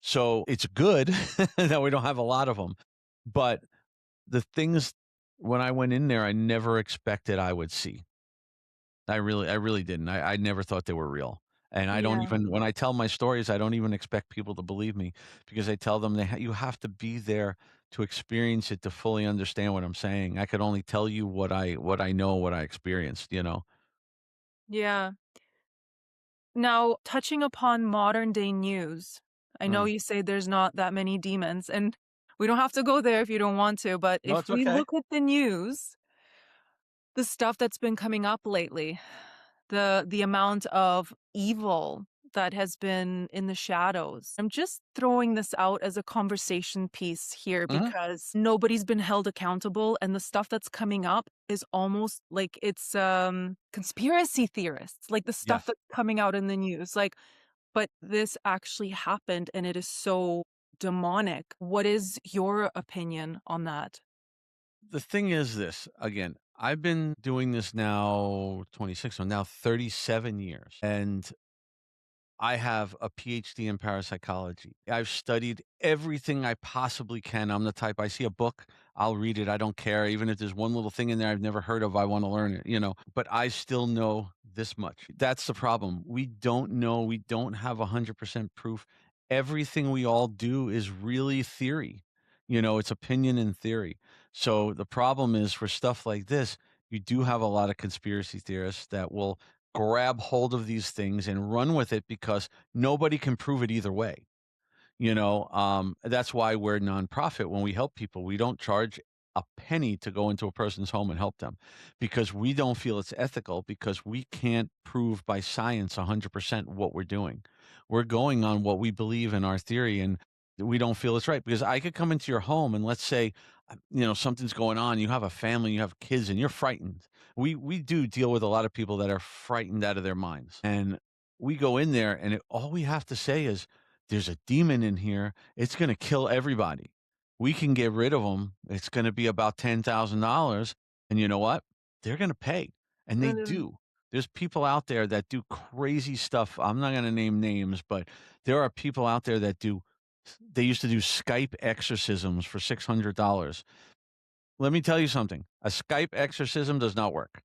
So it's good that we don't have a lot of them. But the things when I went in there, I never expected I would see. I really didn't. I never thought they were real. And I don't Yeah. even, when I tell my stories, I don't even expect people to believe me because I tell them you have to be there to experience it to fully understand what I'm saying. I could only tell you what I know, what I experienced. Yeah. Now, touching upon modern day news, I know Mm. you say there's not that many demons, and we don't have to go there if you don't want to, but No, if it's we okay. look at the news, the stuff that's been coming up lately, the amount of evil that has been in the shadows. I'm just throwing this out as a conversation piece here Mhm. because nobody's been held accountable and the stuff that's coming up is almost like it's conspiracy theorists, like the stuff Yes. that's coming out in the news. Like, but this actually happened and it is so demonic. What is your opinion on that? The thing is this, again, I've been doing this now 26, so now 37 years. And I have a PhD in parapsychology. I've studied everything I possibly can. I'm the type I see a book, I'll read it. I don't care. Even if there's one little thing in there I've never heard of, I want to learn it. But I still know this much. That's the problem. We don't know. We don't have 100% proof. Everything we all do is really theory. It's opinion and theory. So the problem is for stuff like this, you do have a lot of conspiracy theorists that will grab hold of these things and run with it because nobody can prove it either way. That's why we're nonprofit. When we help people, we don't charge a penny to go into a person's home and help them because we don't feel it's ethical because we can't prove by science 100% what we're doing. We're going on what we believe in our theory. And we don't feel it's right because I could come into your home and let's say, something's going on. You have a family, you have kids, and you're frightened. We do deal with a lot of people that are frightened out of their minds, and we go in there, and all we have to say is, "There's a demon in here. It's going to kill everybody. We can get rid of them. It's going to be about $10,000." And you know what? They're going to pay, and they Mm, do. There's people out there that do crazy stuff. I'm not going to name names, but there are people out there that they used to do Skype exorcisms for $600. Let me tell you something. A Skype exorcism does not work.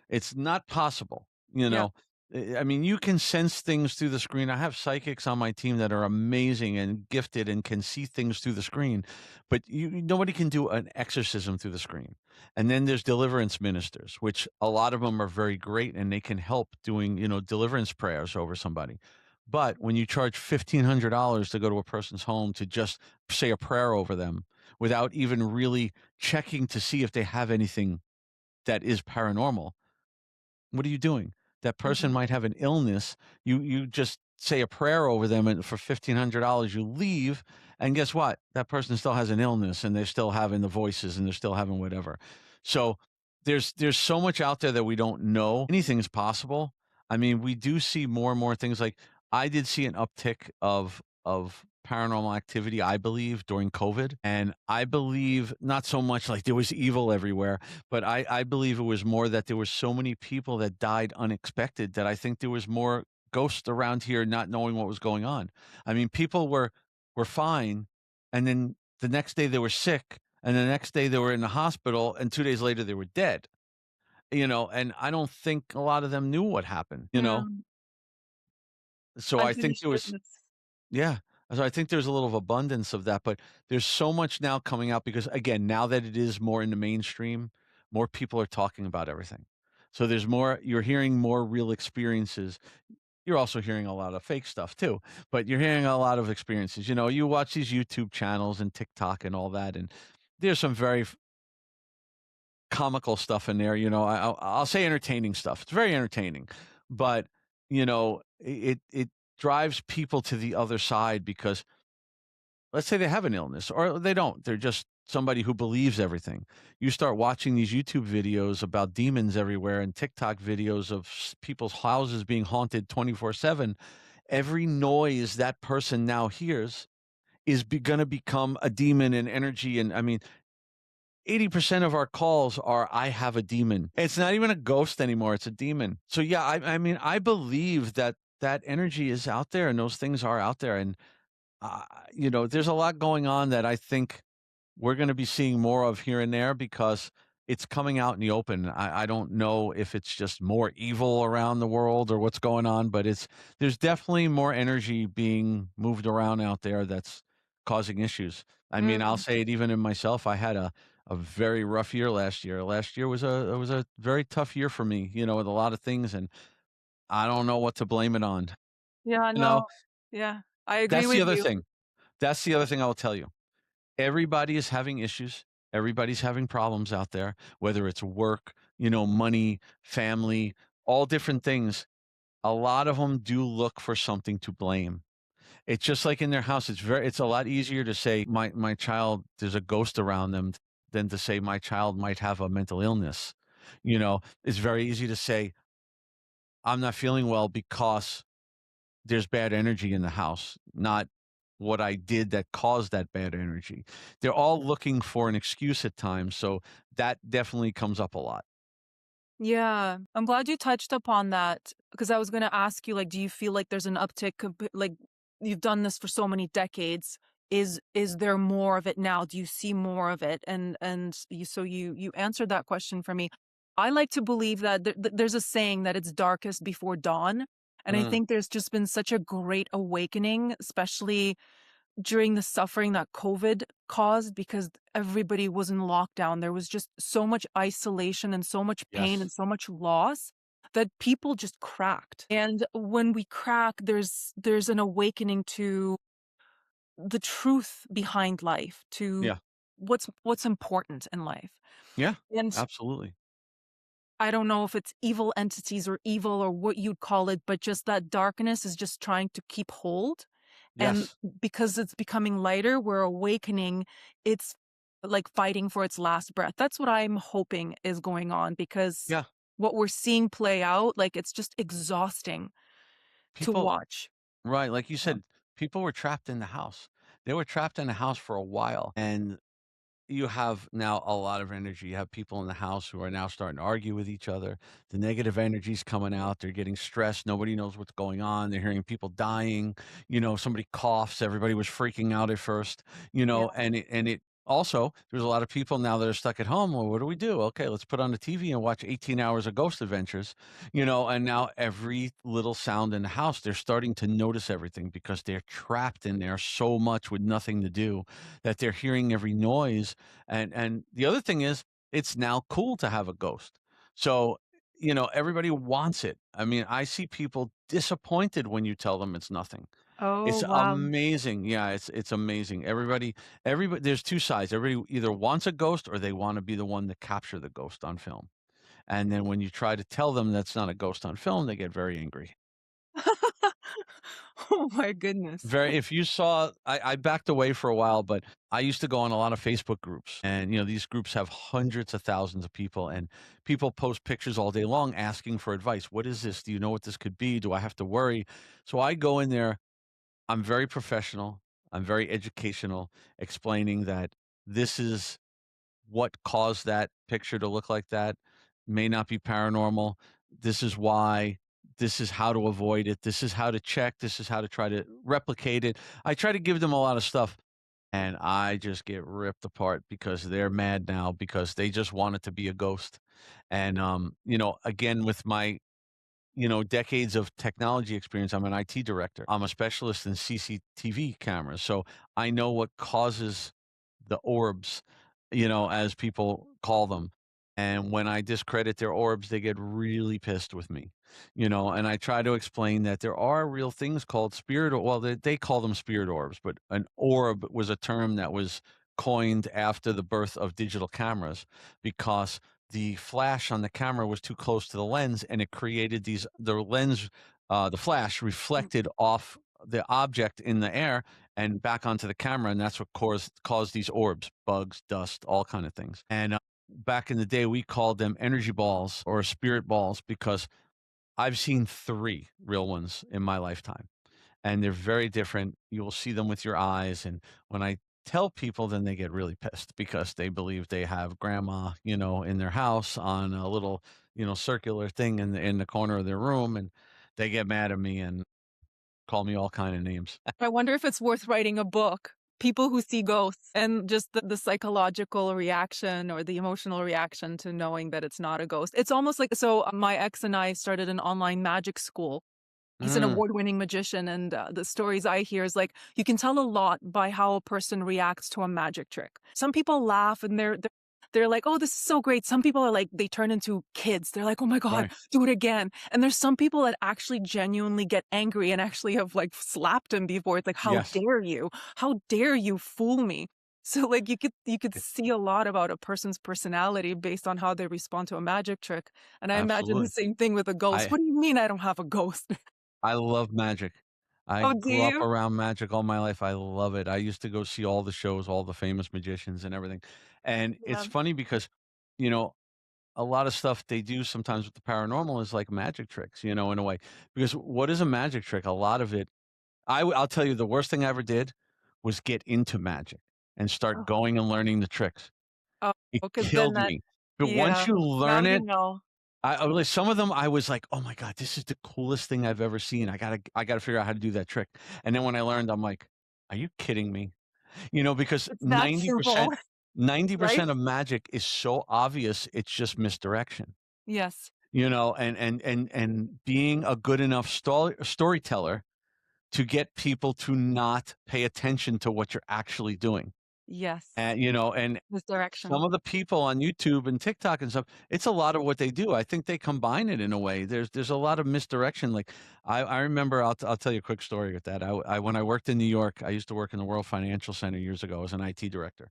It's not possible, you yeah. know? I mean, you can sense things through the screen. I have psychics on my team that are amazing and gifted and can see things through the screen, but nobody can do an exorcism through the screen. And then there's deliverance ministers, which a lot of them are very great and they can help doing, deliverance prayers over somebody. But when you charge $1,500 to go to a person's home to just say a prayer over them without even really checking to see if they have anything that is paranormal, what are you doing? That person Mhm. might have an illness. You just say a prayer over them and for $1,500 you leave, and guess what? That person still has an illness and they're still having the voices and they're still having whatever. So there's so much out there that we don't know. Anything's possible. I mean, we do see more and more things like I did see an uptick of paranormal activity, I believe, during COVID. And I believe not so much like there was evil everywhere, but I believe it was more that there were so many people that died unexpected that I think there was more ghosts around here not knowing what was going on. I mean, people were fine, and then the next day they were sick, and the next day they were in the hospital, and 2 days later they were dead. And I don't think a lot of them knew what happened. Yeah. So I think Unfinished there was business. yeah. So I think there's a little abundance of that, but there's so much now coming out because again, now that it is more in the mainstream, more people are talking about everything. So there's more, you're hearing more real experiences. You're also hearing a lot of fake stuff too, but you're hearing a lot of experiences. You watch these YouTube channels and TikTok and all that, and there's some very comical stuff in there. I'll say entertaining stuff. It's very entertaining, but it drives people to the other side because let's say they have an illness or they don't. They're just somebody who believes everything. You start watching these YouTube videos about demons everywhere and TikTok videos of people's houses being haunted 24/7. Every noise that person now hears is going to become a demon and energy. And I mean, 80% of our calls are, I have a demon. It's not even a ghost anymore. It's a demon. So yeah, I mean, I believe that that energy is out there and those things are out there. And uh, there's a lot going on that I think we're going to be seeing more of here and there because it's coming out in the open. I don't know if it's just more evil around the world or what's going on, but there's definitely more energy being moved around out there that's causing issues. I mean, I'll Mm. say it even in myself. I had a very rough year last year. Last year was a very tough year for me, with a lot of things, and I don't know what to blame it on. Yeah, You know, no. Yeah, I agree that's the with other you. thing. That's the other thing I will tell you. Everybody is having issues. Everybody's having problems out there, whether it's work, money, family, all different things. A lot of them do look for something to blame. It's just like in their house. It's a lot easier to say my child, there's a ghost around them than to say my child might have a mental illness. It's very easy to say, I'm not feeling well because there's bad energy in the house, not what I did that caused that bad energy. They're all looking for an excuse at times, so that definitely comes up a lot. Yeah, I'm glad you touched upon that because I was gonna ask you, like, do you feel like there's an uptick like, you've done this for so many decades. Is there more of it now? Do you see more of it? And you answered that question for me. I like to believe that there's a saying that it's darkest before dawn, and I Mm, think there's just been such a great awakening, especially during the suffering that COVID caused because everybody was in lockdown. There was just so much isolation and so much pain and yes. so much loss that people just cracked. And when we crack, there's an awakening to the truth behind life, to Yeah. what's important in life. Yeah. And Absolutely. I don't know if it's evil entities or evil or what you'd call it, but just that darkness is just trying to keep hold. And Yes. because it's becoming lighter, we're awakening, it's like fighting for its last breath. That's what I'm hoping is going on because Yeah. what we're seeing play out, like it's just exhausting to People watch. right, like you Yeah. said, people were trapped in the house. They were trapped in the house for a while, and you have now a lot of energy. You have people in the house who are now starting to argue with each other. The negative energy's coming out. They're getting stressed. Nobody knows what's going on. They're hearing people dying. Somebody coughs. Everybody was freaking out at first, Yeah. and it also, there's a lot of people now that are stuck at home. Well, what do we do? Okay, let's put on the TV and watch 18 hours of Ghost Adventures, and now every little sound in the house, they're starting to notice everything because they're trapped in there so much with nothing to do that they're hearing every noise. And the other thing is, it's now cool to have a ghost. So, everybody wants it. I mean, I see people disappointed when you tell them it's nothing. Oh, It's wow. amazing. Yeah, it's amazing. Everybody there's 2 sides. Everybody either wants a ghost or they wanna be the one to capture the ghost on film. And then when you try to tell them that's not a ghost on film, they get very angry. Oh my goodness. Very if you saw I backed away for a while, but I used to go on a lot of Facebook groups, and, these groups have hundreds of thousands of people, and people post pictures all day long asking for advice. "What is this? Do you know what this could be? Do I have to worry?" So I go in there. I'm very professional. I'm very educational, explaining that this is what caused that picture to look like that. May not be paranormal. This is why. This is how to avoid it. This is how to check. This is how to try to replicate it. I try to give them a lot of stuff, and I just get ripped apart because they're mad now because they just want it to be a ghost. And again, with my decades of technology experience. I'm an IT director. I'm a specialist in CCTV cameras. So I know what causes the orbs, as people call them. And when I discredit their orbs, they get really pissed with me, and I try to explain that there are real things called well, they call them spirit orbs, but an orb was a term that was coined after the birth of digital cameras because the flash on the camera was too close to the lens and it created the flash Mm. reflected off the object in the air and back onto the camera, and that's what caused these orbs, bugs, dust, all kind of things. And back in the day, we called them energy balls or spirit balls because I've seen 3 real ones in my lifetime, and they're very different. You will see them with your eyes, and when I tell people, then they get really pissed because they believe they have grandma, in their house on a little, circular thing in the corner of their room, and they get mad at me and call me all kind of names. I wonder if it's worth writing a book. People who see ghosts and just the psychological reaction or the emotional reaction to knowing that it's not a ghost. It's almost like my ex and I started an online magic school. He's an Mm, award-winning magician, and the stories I hear is like you can tell a lot by how a person reacts to a magic trick. Some people laugh and they're like, "Oh, this is so great." Some people are like, they turn into kids. They're like, "Oh my God, right. do it again." And there's some people that actually genuinely get angry and actually have like slapped him before. It's like, "How Yes. dare you? How dare you fool me?" So like you could It, see a lot about a person's personality based on how they respond to a magic trick. And I imagine the absolutely. same thing with a ghost. I What do you mean I don't have a ghost? I love magic. I Oh, do grew up you? around magic all my life. I love it. I used to go see all the shows, all the famous magicians and everything. And it's Yeah. funny because, you know, a lot of stuff they do sometimes with the paranormal is like magic tricks, in a way. Because what is a magic trick? A lot of it, I'll tell you, the worst thing I ever did was get into magic and start Oh, going and learning the tricks. oh, It because then killed that me. But once yeah. you Now learn you it, know. I like some of them, I was like, "Oh my god, this is the coolest thing I've ever seen. I gotta figure out how to do that trick." And then when I learned, I'm like, "Are you kidding me?" Because It's that simple, 90% 90% right? of magic is so obvious, it's just misdirection. Yes. And being a good enough storyteller to get people to not pay attention to what you're actually doing. Yes. And some Misdirection. of the people on YouTube and TikTok and stuff, it's a lot of what they do. I think they combine it in a way. There's a lot of misdirection. Like I remember, I'll tell you a quick story with that. When I worked in New York, I used to work in the World Financial Center years ago as an IT director.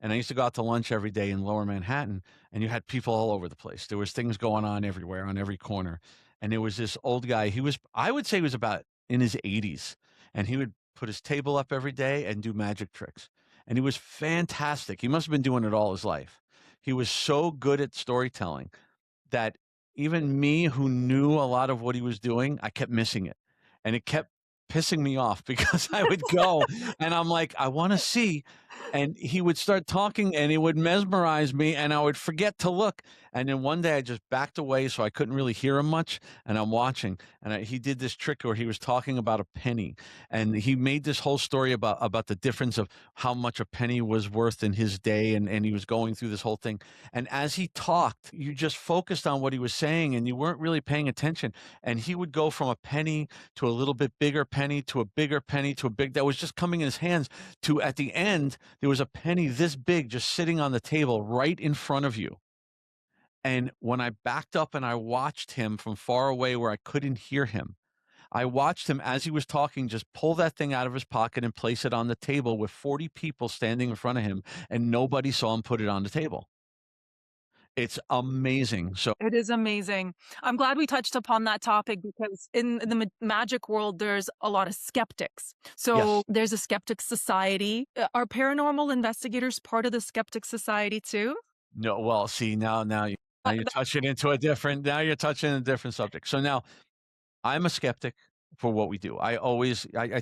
And I used to go out to lunch every day in Lower Manhattan, and you had people all over the place. There was things going on everywhere, on every corner. And there was this old guy. I would say he was about in his 80s, and he would put his table up every day and do magic tricks. And he was fantastic. He must have been doing it all his life. He was so good at storytelling that even me, who knew a lot of what he was doing, I kept missing it. And it kept pissing me off because I would go and I'm like, I want to see. And he would start talking and it would mesmerize me and I would forget to look. And then one day I just backed away so I couldn't really hear him much. And I'm watching. And he did this trick where he was talking about a penny. And he made this whole story about the difference of how much a penny was worth in his day. And he was going through this whole thing. And as he talked, you just focused on what he was saying and you weren't really paying attention. And he would go from a penny to a little bit bigger penny to a bigger penny to a big that was just coming in his hands to at the end, there was a penny this big just sitting on the table right in front of you. And when I backed up and I watched him from far away where I couldn't hear him, I watched him as he was talking just pull that thing out of his pocket and place it on the table with 40 people standing in front of him, and nobody saw him put it on the table. It's amazing. So, It is amazing. I'm glad we touched upon that topic because in the magic world, there's a lot of skeptics. So yes. there's a skeptic society. Are paranormal investigators part of the skeptic society too? No, well, see, now you're touching into a different now you're touching a different subject. So now I'm a skeptic for what we do. I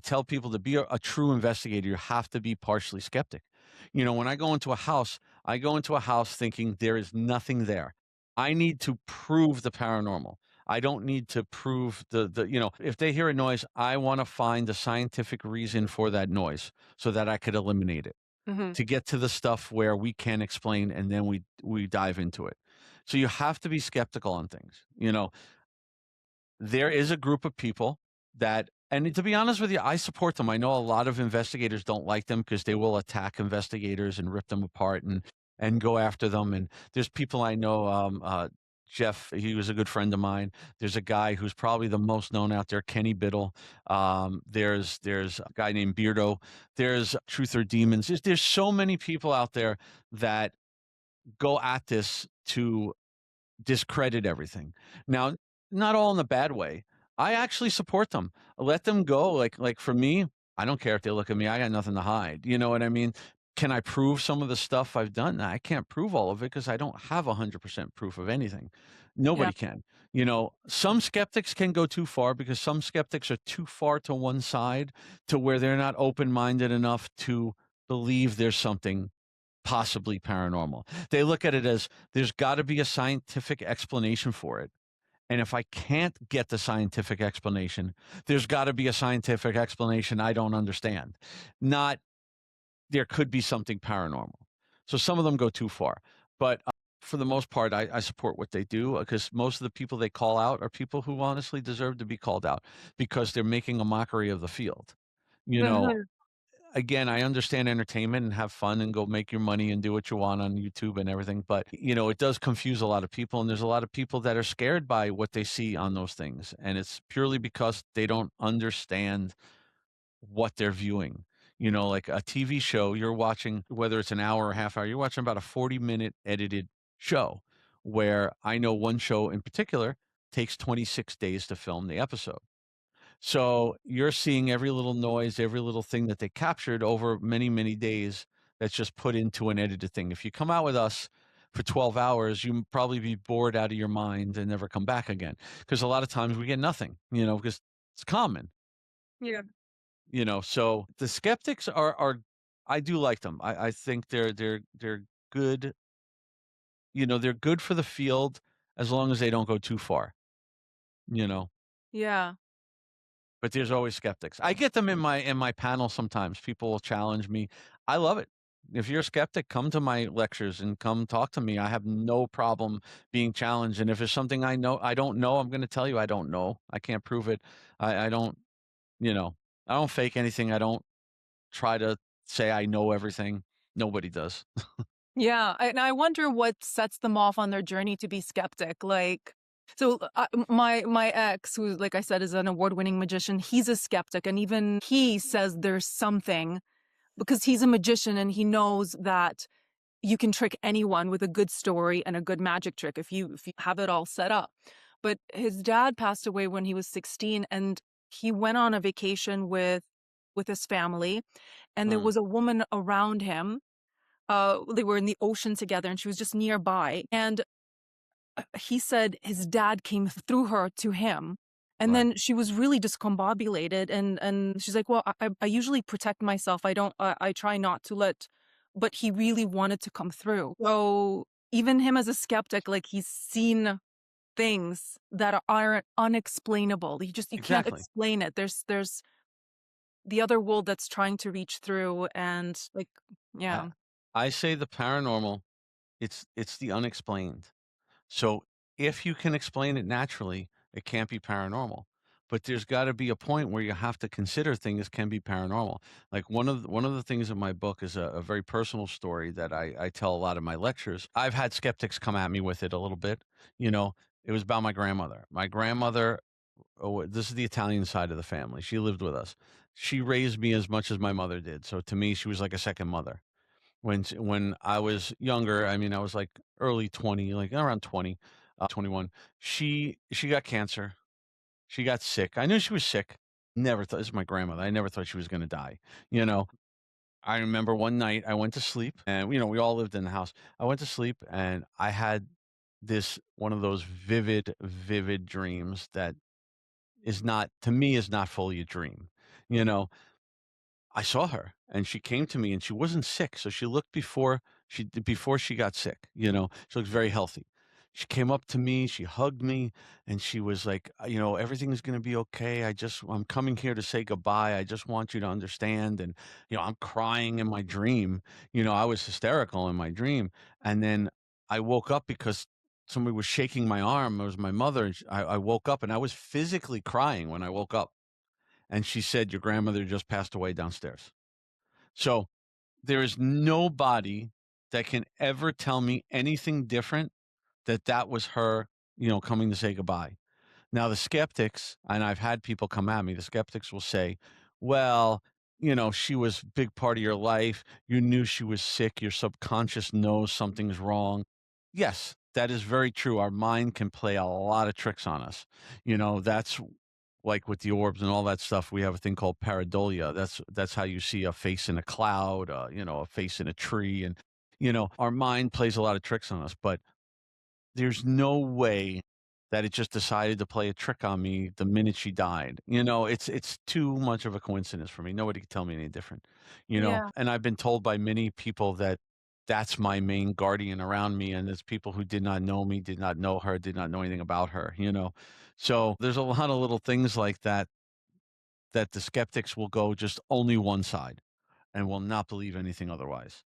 tell people to be a true investigator, you have to be partially skeptic. You know, when I go into a house, I go into a house thinking there is nothing there. I need to prove the paranormal. I don't need to prove if they hear a noise, I want to find the scientific reason for that noise so that I could eliminate it Hmm. to get to the stuff where we can explain and then we dive into it. So you have to be skeptical on things. You know, there is a group of people that and to be honest with you, I support them. I know a lot of investigators don't like them because they will attack investigators and rip them apart and go after them. And there's people I know, Jeff, he was a good friend of mine. There's a guy who's probably the most known out there, Kenny Biddle. There's a guy named Beardo. There's Truth or Demons. There's so many people out there that go at this to discredit everything. Now, not all in a bad way. I actually support them. Let them go. Like for me, I don't care if they look at me. I got nothing to hide. You know what I mean? Can I prove some of the stuff I've done? I can't prove all of it because I don't have 100% proof of anything. Yeah. Nobody can. You know, some skeptics can go too far because some skeptics are too far to one side to where they're not open-minded enough to believe there's something possibly paranormal. They look at it as there's got to be a scientific explanation for it. And if I can't get the scientific explanation, there's got to be a scientific explanation I don't understand. Not there could be something paranormal. So some of them go too far. But for the most part, I support what they do because most of the people they call out are people who honestly deserve to be called out because they're making a mockery of the field. You know, Mhm. again, I understand entertainment and have fun and go make your money and do what you want on YouTube and everything, but you know, it does confuse a lot of people and there's a lot of people that are scared by what they see on those things and it's purely because they don't understand what they're viewing. You know, like a TV show you're watching, whether it's an hour or a half hour, you're watching about a 40-minute edited show where I know one show in particular takes 26 days to film the episode. So you're seeing every little noise, every little thing that they captured over many, many days that's just put into an edited thing. If you come out with us for 12 hours, you probably be bored out of your mind and never come back again. Because a lot of times we get nothing, you know, because it's common, Yeah. you know. So the skeptics are I do like them. I think they're good, you know, they're good for the field as long as they don't go too far, you know. Yeah. But there's always skeptics. I get them in my panel sometimes. People will challenge me. I love it. If you're a skeptic, come to my lectures and come talk to me. I have no problem being challenged. And if there's something I don't know, I'm going to tell you I don't know. I can't prove it. I don't, you know, I don't fake anything. I don't try to say I know everything. Nobody does. Yeah, and I wonder what sets them off on their journey to be skeptic. Like, so my ex, who, like I said, is an award-winning magician, he's a skeptic, and even he says there's something because he's a magician and he knows that you can trick anyone with a good story and a good magic trick if you have it all set up. But his dad passed away when he was 16, and he went on a vacation with with his family, and there Mm, was a woman around him. They were in the ocean together, and she was just nearby. And he said his dad came through her to him. And right. then she was really discombobulated, and she's like, "Well, I usually protect myself. I don't. I try not to let." But he really wanted to come through. So even him as a skeptic, like he's seen things that are unexplainable. You can't Exactly. explain it. There's the other world that's trying to reach through, and like, I yeah, I say the paranormal, it's the unexplained. So if you can explain it naturally, it can't be paranormal. But there's got to be a point where you have to consider things can be paranormal. Like one of the things in my book is a very personal story that I tell a lot of my lectures. I've had skeptics come at me with it a little bit. You know, it was about my grandmother. My grandmother, oh, this is the Italian side of the family. She lived with us. She raised me as much as my mother did. So to me, she was like a second mother. When I was younger, I mean, I was, like, early 20, like, around 20, 21, she got cancer. She got sick. I knew she was sick. Never thought this is my grandmother. I never thought she was gonna die, you know? I remember one night I went to sleep and, we all lived in the house. I went to sleep and I had this one of those vivid, vivid dreams that is not to me, is not fully a dream, you know? I saw her and she came to me and she wasn't sick. So she looked before she got sick, she looked very healthy. She came up to me, she hugged me, and she was like, everything's going to be okay. I'm coming here to say goodbye. I just want you to understand. And, I'm crying in my dream. I was hysterical in my dream. And then I woke up because somebody was shaking my arm. It was my mother. And I woke up and I was physically crying when I woke up. And she said, "Your grandmother just passed away downstairs." So there is nobody that can ever tell me anything different that was her, coming to say goodbye. Now, the skeptics, and I've had people come at me, the skeptics will say, well, she was a big part of your life. You knew she was sick. Your subconscious knows something's wrong. Yes, that is very true. Our mind can play a lot of tricks on us. That's like with the orbs and all that stuff. We have a thing called pareidolia. That's how you see a face in a cloud, a face in a tree. And, our mind plays a lot of tricks on us. But there's no way that it just decided to play a trick on me the minute she died. It's too much of a coincidence for me. Nobody can tell me any different, yeah, and I've been told by many people that that's my main guardian around me, and it's people who did not know me, did not know her, did not know anything about her. So there's a lot of little things like that that the skeptics will go just only one side and will not believe anything otherwise.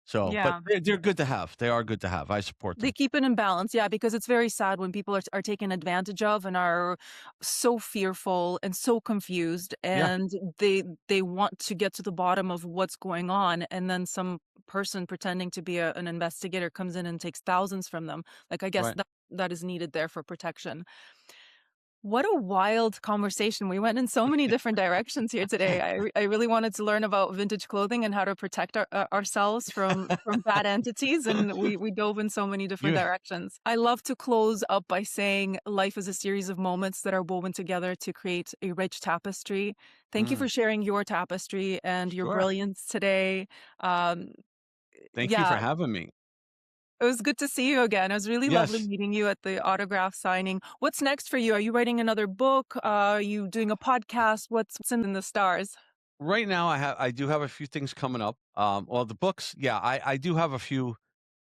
So, but yeah. they're good to have. They are good to have. I support They them. keep it in balance, yeah, because it's very sad when people are taken advantage of and are so fearful and so confused, Yeah, and they want to get to the bottom of what's going on, and then some person pretending to be an investigator comes in and takes thousands from them. Like, I guess right. that is needed there for protection. What a wild conversation. We went in so many different directions here today. I really wanted to learn about vintage clothing and how to protect ourselves from bad entities, and we dove in so many different You directions. I love to close up by saying life is a series of moments that are woven together to create a rich tapestry. Thank you mm, for sharing your tapestry and your sure. brilliance today. Um, Thank you for yeah, having me. it was good to see you again. It was really lovely Yes. meeting you at the autograph signing. What's next for you? Are you writing another book? Are you doing a podcast? What's in the stars? Right now, I do have a few things coming up. Well, the books, yeah, I do have a few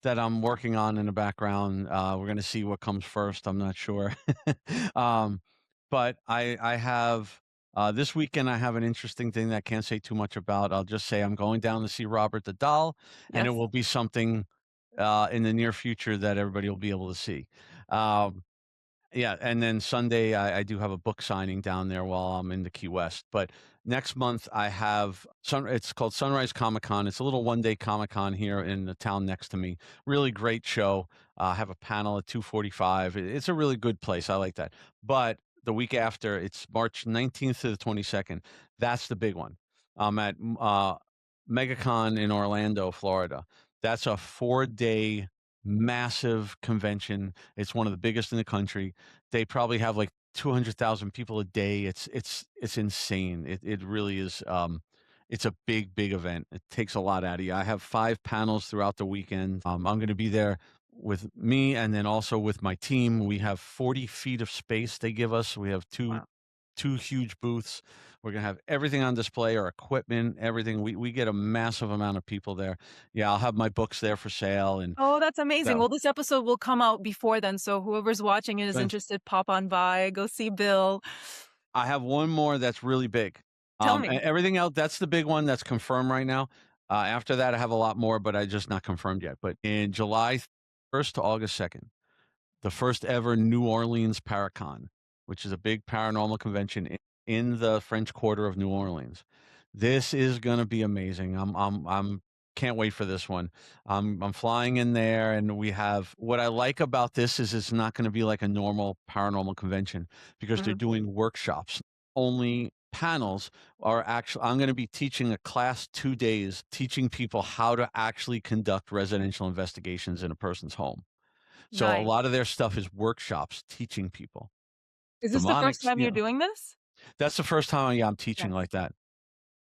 that I'm working on in the background. We're gonna see what comes first. I'm not sure. um, but I have this weekend. I have an interesting thing that I can't say too much about. I'll just say I'm going down to see Robert the Doll, and it Yes. will be something in the near future that everybody will be able to see. Um, Yeah, and then Sunday, I do have a book signing down there while I'm in the Key West. But next month, I have it's called Sunrise Comic Con. It's a little one-day Comic Con here in the town next to me. Really great show. I have a panel at 2:45. It's a really good place. I like that. But the week after, it's March 19th to the 22nd. That's the big one. I'm at MegaCon in Orlando, Florida. That's a 4-day massive convention. It's one of the biggest in the country. They probably have like 200,000 people a day. It's insane. It really is. It's a big event. It takes a lot out of you. I have 5 panels throughout the weekend. I'm going to be there with me and then also with my team. We have 40 feet of space they give us. We have Wow. two huge booths. We're gonna have everything on display, our equipment, everything. We get a massive amount of people there. Yeah, I'll have my books there for sale, and Oh, that's amazing. that. Well, this episode will come out before then, so whoever's watching it is Good. interested, pop on by, go see Bill. I have one more that's really big. Tell And me. everything else, that's the big one that's confirmed right now. After that, I have a lot more, but I just not confirmed yet. But in July 1st to August 2nd, the first ever New Orleans Paracon, which is a big paranormal convention in the French Quarter of New Orleans. This is going to be amazing. I'm can't wait for this one. I'm flying in there, and we have what I like about this is it's not going to be like a normal paranormal convention because they're Mhm. doing workshops. Only panels are actually. I'm going to be teaching a class 2 days, teaching people how to actually conduct residential investigations in a person's home. So a Nice. lot of their stuff is workshops teaching people. Is this the first Demonics, time you're doing this? that's the first time, yeah, I'm teaching Yes. like that.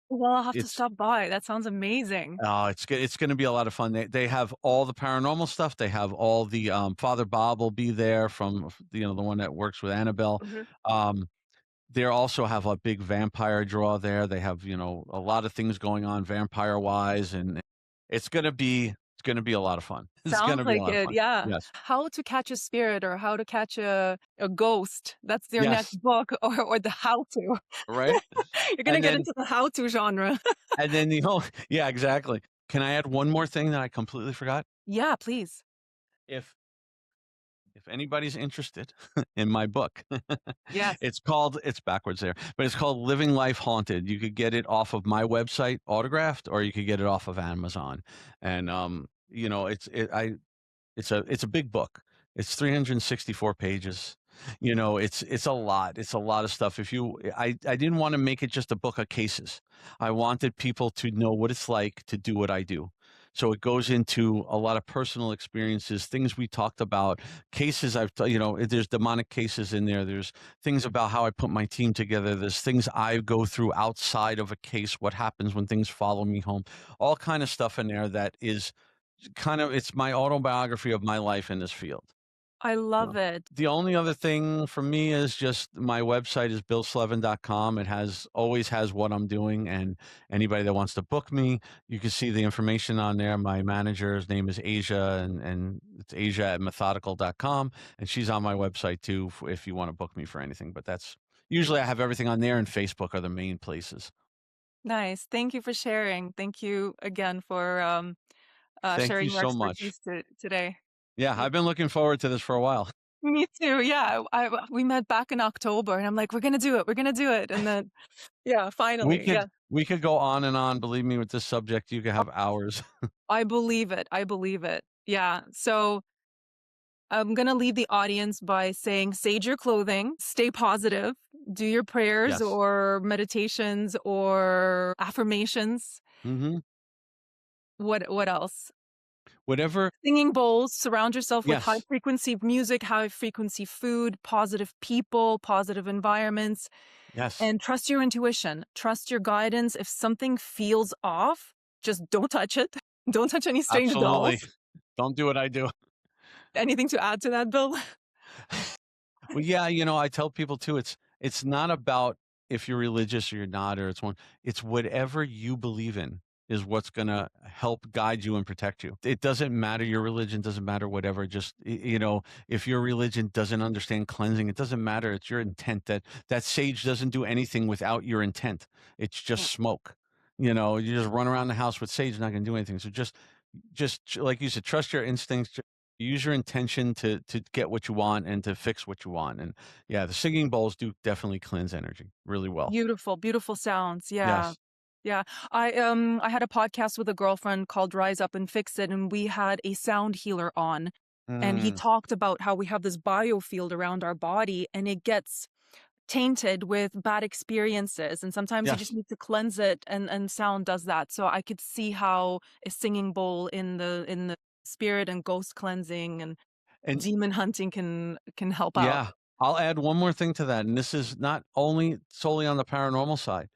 Well, I'll have to It's stop by. That sounds amazing. it's gonna be a lot of fun. They have all the paranormal stuff. They have all the, Father Bob will be there from, the one that works with Annabelle. Mhm. Um, they also have a big vampire draw there. They have, a lot of things going on vampire-wise, and it's gonna be a lot of fun. It's Sounds gonna be a like lot of it, fun. yeah. Yes. How to Catch a Spirit or How to Catch a Ghost. That's your next Yes. book or the how to. Right? You're gonna And get then into the how to genre. and then the whole yeah, exactly. Can I add one more thing that I completely forgot? Yeah, please. If if anybody's interested in my book, Yes. it's backwards there, but it's called Living Life Haunted. You could get it off of my website autographed, or you could get it off of Amazon. And it's a big book. It's 364 pages. It's a lot. It's a lot of stuff. I didn't want to make it just a book of cases. I wanted people to know what it's like to do what I do. So it goes into a lot of personal experiences, things we talked about, cases there's demonic cases in there. There's things about how I put my team together. There's things I go through outside of a case, what happens when things follow me home, all kind of stuff in there that is it's my autobiography of my life in this field. I So, love it. the only other thing for me is just my website is billslevin.com. It always has what I'm doing, and anybody that wants to book me, you can see the information on there. My manager's name is Asia, and it's Asia at methodical.com, and she's on my website too if you want to book me for anything. But that's usually I have everything on there, and Facebook are the main places. Nice. Thank you for sharing. Thank you again for Thank you sharing your so much. expertise today. Yeah, Yeah. I've been looking forward to this for a while. Me too. Yeah. We met back in October and I'm like, we're going to do it. We're going to do it. And then, yeah, We finally. could Yeah. we could go on and on. Believe me, with this subject, you could have hours. I believe it. I believe it. Yeah. So I'm going to leave the audience by saying sage your clothing, stay positive, do your prayers Yes. or meditations or affirmations. Mhm. What else? Whatever. Singing bowls, surround yourself with high Yes. frequency music, high frequency food, positive people, positive environments, Yes. and trust your intuition. Trust your guidance. If something feels off, just don't touch it. Don't touch any strange Absolutely. dolls. Don't do what I do. Anything to add to that, Bill? Well, yeah, I tell people too, it's not about if you're religious or you're not, or it's whatever you believe in is what's gonna help guide you and protect you. It doesn't matter your religion, doesn't matter whatever, just if your religion doesn't understand cleansing, it doesn't matter. It's your intent that sage doesn't do anything without your intent. It's just Yeah. smoke. You just run around the house with sage, not gonna do anything. So like you said, trust your instincts. Use your intention to get what you want and to fix what you want. And yeah, the singing bowls do definitely cleanse energy really well. Beautiful, beautiful sounds. Yeah. Yes. Yeah. I had a podcast with a girlfriend called Rise Up and Fix It, and we had a sound healer on. And he Mm, talked about how we have this biofield around our body and it gets tainted with bad experiences. And sometimes you just yes. need to cleanse it and sound does that. So I could see how a singing bowl in the spirit and ghost cleansing and And demon hunting can help out. yeah. I'll add one more thing to that, and this is not only solely on the paranormal side.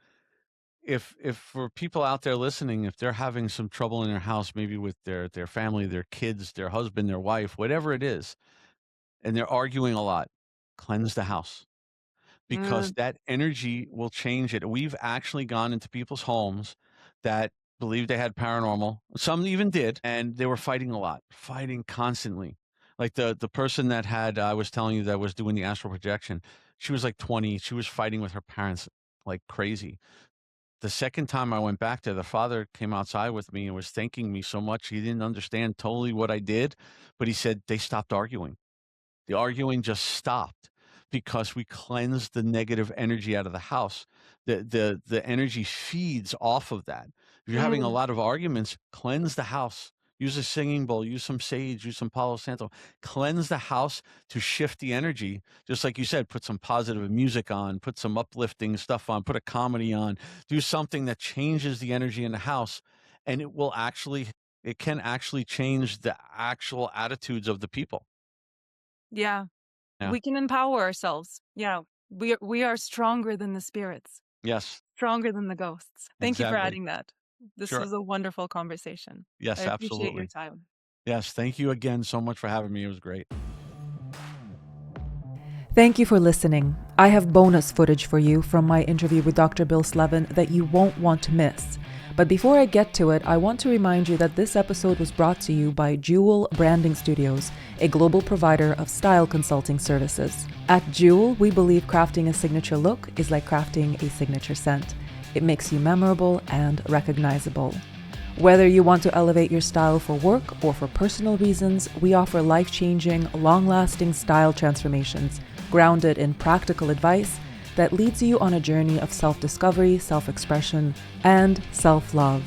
If for people out there listening, if they're having some trouble in their house, maybe with their family, their kids, their husband, their wife, whatever it is, and they're arguing a lot, cleanse the house because Mm, that energy will change it. We've actually gone into people's homes that believed they had paranormal. Some even did, and they were fighting a lot, fighting constantly. Like the person that had I was telling you that was doing the astral projection, she was like 20. She was fighting with her parents like crazy. The second time I went back there, the father came outside with me and was thanking me so much. He didn't understand totally what I did, but he said they stopped arguing. The arguing just stopped because we cleansed the negative energy out of the house. The energy feeds off of that. If you're having a mm, lot of arguments, cleanse the house. Use a singing bowl, use some sage, use some Palo Santo. Cleanse the house to shift the energy. Just like you said, put some positive music on, put some uplifting stuff on, put a comedy on, do something that changes the energy in the house. And it can actually change the actual attitudes of the people. yeah. Yeah. We can empower ourselves. Yeah. We are stronger than the spirits, Yes, stronger than the ghosts. Thank you for exactly. adding that. This Sure. was a wonderful conversation. I Yes, appreciate your absolutely. time. Yes, thank you again so much for having me. It was great. Thank you for listening. I have bonus footage for you from my interview with Dr. Bill Slevin that you won't want to miss. But before I get to it, I want to remind you that this episode was brought to you by Jewel Branding Studios, a global provider of style consulting services. At Jewel, we believe crafting a signature look is like crafting a signature scent. It makes you memorable and recognizable. Whether you want to elevate your style for work or for personal reasons, we offer life-changing, long-lasting style transformations grounded in practical advice that leads you on a journey of self-discovery, self-expression, and self-love.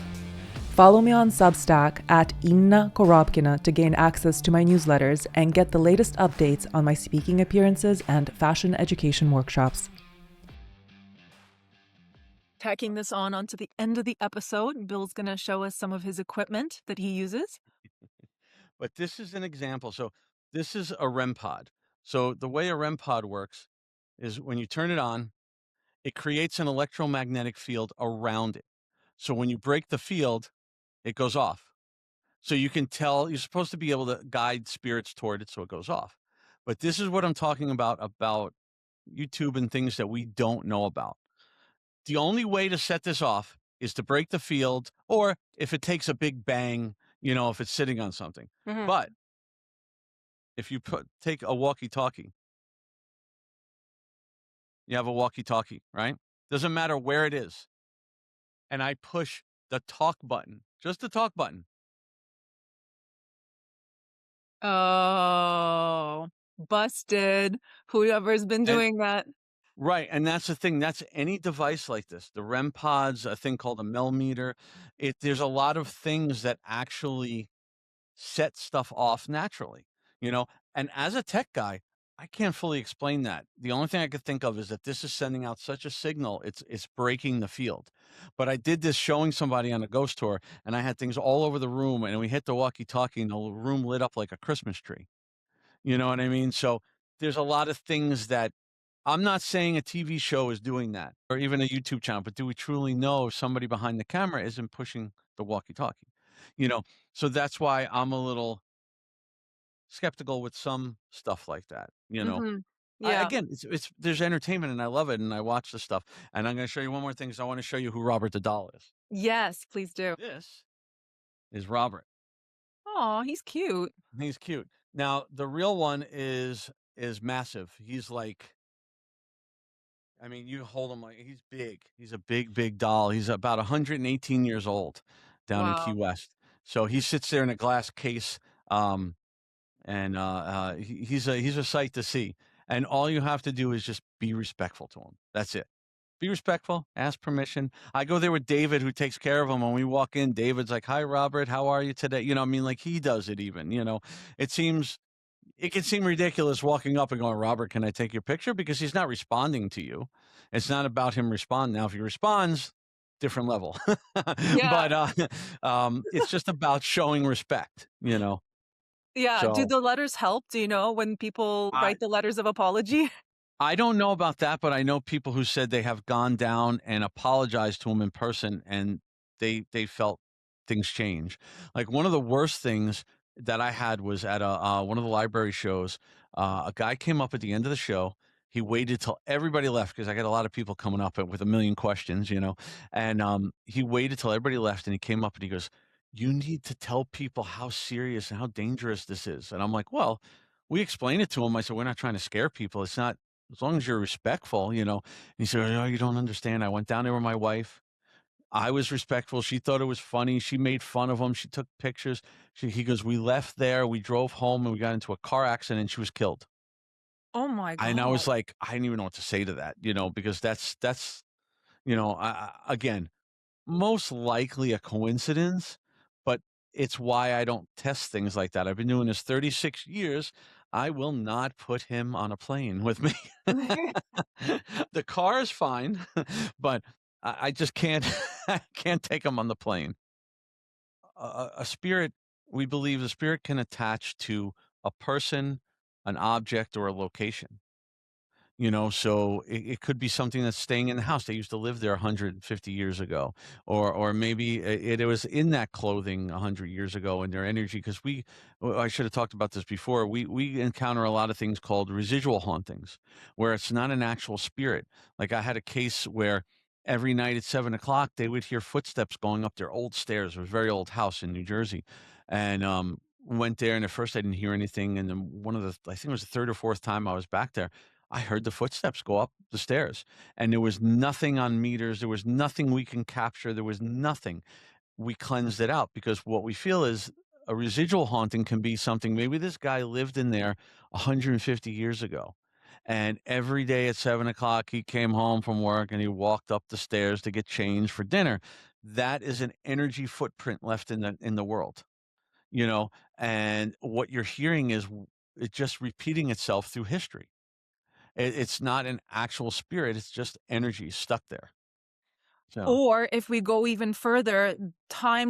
Follow me on Substack at Inna Korobkina to gain access to my newsletters and get the latest updates on my speaking appearances and fashion education workshops. Tacking this onto the end of the episode, Bill's going to show us some of his equipment that he uses. But this is an example. So this is a REM pod. So the way a REM pod works is when you turn it on, it creates an electromagnetic field around it. So when you break the field, it goes off. So you can tell you're supposed to be able to guide spirits toward it so it goes off. But this is what I'm talking about YouTube and things that we don't know about. The only way to set this off is to break the field, or if it takes a big bang, if it's sitting on something. Mhm. But if you take a walkie-talkie, you have a walkie-talkie, right? Doesn't matter where it is, and I push the talk button, just the talk button. Oh, busted. Whoever's been And doing that. right, and that's the thing. That's any device like this. The REM pods, a thing called a millimeter. There's a lot of things that actually set stuff off naturally, you know? And as a tech guy, I can't fully explain that. The only thing I could think of is that this is sending out such a signal, it's breaking the field. But I did this showing somebody on a ghost tour, and I had things all over the room, and we hit the walkie-talkie, and the room lit up like a Christmas tree. You know what I mean? So there's a lot of things that I'm not saying a TV show is doing that or even a YouTube channel, but do we truly know if somebody behind the camera isn't pushing the walkie-talkie? You know, so that's why I'm a little skeptical with some stuff like that. Mhm. I, Yeah. again, it's there's entertainment and I love it and I watch the stuff. And I'm going to show you one more thing. So I want to show you who Robert the doll is. Yes, please do. This is Robert. Oh, he's cute. He's cute. Now the real one is massive. He's like, I mean, you hold him like he's big. He's a big, big doll. He's about 118 years old down in Key Wow. West. So he sits there in a glass case. Um, and he's a sight to see. And all you have to do is just be respectful to him. That's it. Be respectful. Ask permission. I go there with David, who takes care of him. When we walk in, David's like, "Hi, Robert. How are you today?" I mean, like he does it even. It seems it can seem ridiculous walking up and going, "Robert, can I take your picture?" Because he's not responding to you. It's not about him responding. Now, if he responds, different level. Yeah. But it's just about showing respect. Yeah. Do So the letters help? Do you know when people I write the letters of apology? I don't know about that, but I know people who said they have gone down and apologized to him in person, and they felt things change. Like, one of the worst things that I had was at one of the library shows. A guy came up at the end of the show. He waited till everybody left because I got a lot of people coming up with a million questions, and he waited till everybody left, and he came up and he goes, "You need to tell people how serious and how dangerous this is." And I'm like, "Well." We explained it to him. I said, "We're not trying to scare people. It's not, as long as you're respectful." And he said, "Oh, you don't understand. I went down there with my wife. I was respectful. She thought it was funny. She made fun of him. She took pictures. He goes, we left there. We drove home and we got into a car accident and she was killed." Oh my And I God. was like, I didn't even know what to say to that, because that's, again, most likely a coincidence, but it's why I don't test things like that. I've been doing this 36 years. I will not put him on a plane with me. The car is fine, but I just can't I can't take him on the plane. A spirit, we believe the spirit can attach to a person, an object, or a location. So it could be something that's staying in the house. They used to live there 150 years ago, or maybe it was in that clothing 100 years ago in their energy. Because I should have talked about this before. We encounter a lot of things called residual hauntings, where it's not an actual spirit. Like, I had a case where every night at 7 o'clock they would hear footsteps going up their old stairs. It was a very old house in New Jersey, and went there. And at first I didn't hear anything, and then I think it was the third or fourth time I was back there, I heard the footsteps go up the stairs, and there was nothing on meters. There was nothing we can capture. There was nothing. We cleansed it out because what we feel is a residual haunting can be something. Maybe this guy lived in there 150 years ago. And every day at 7 o'clock, he came home from work and he walked up the stairs to get changed for dinner. That is an energy footprint left in the world, you know, and what you're hearing is it just repeating itself through history. It's not an actual spirit, it's just energy stuck there. So Or if we go even further, time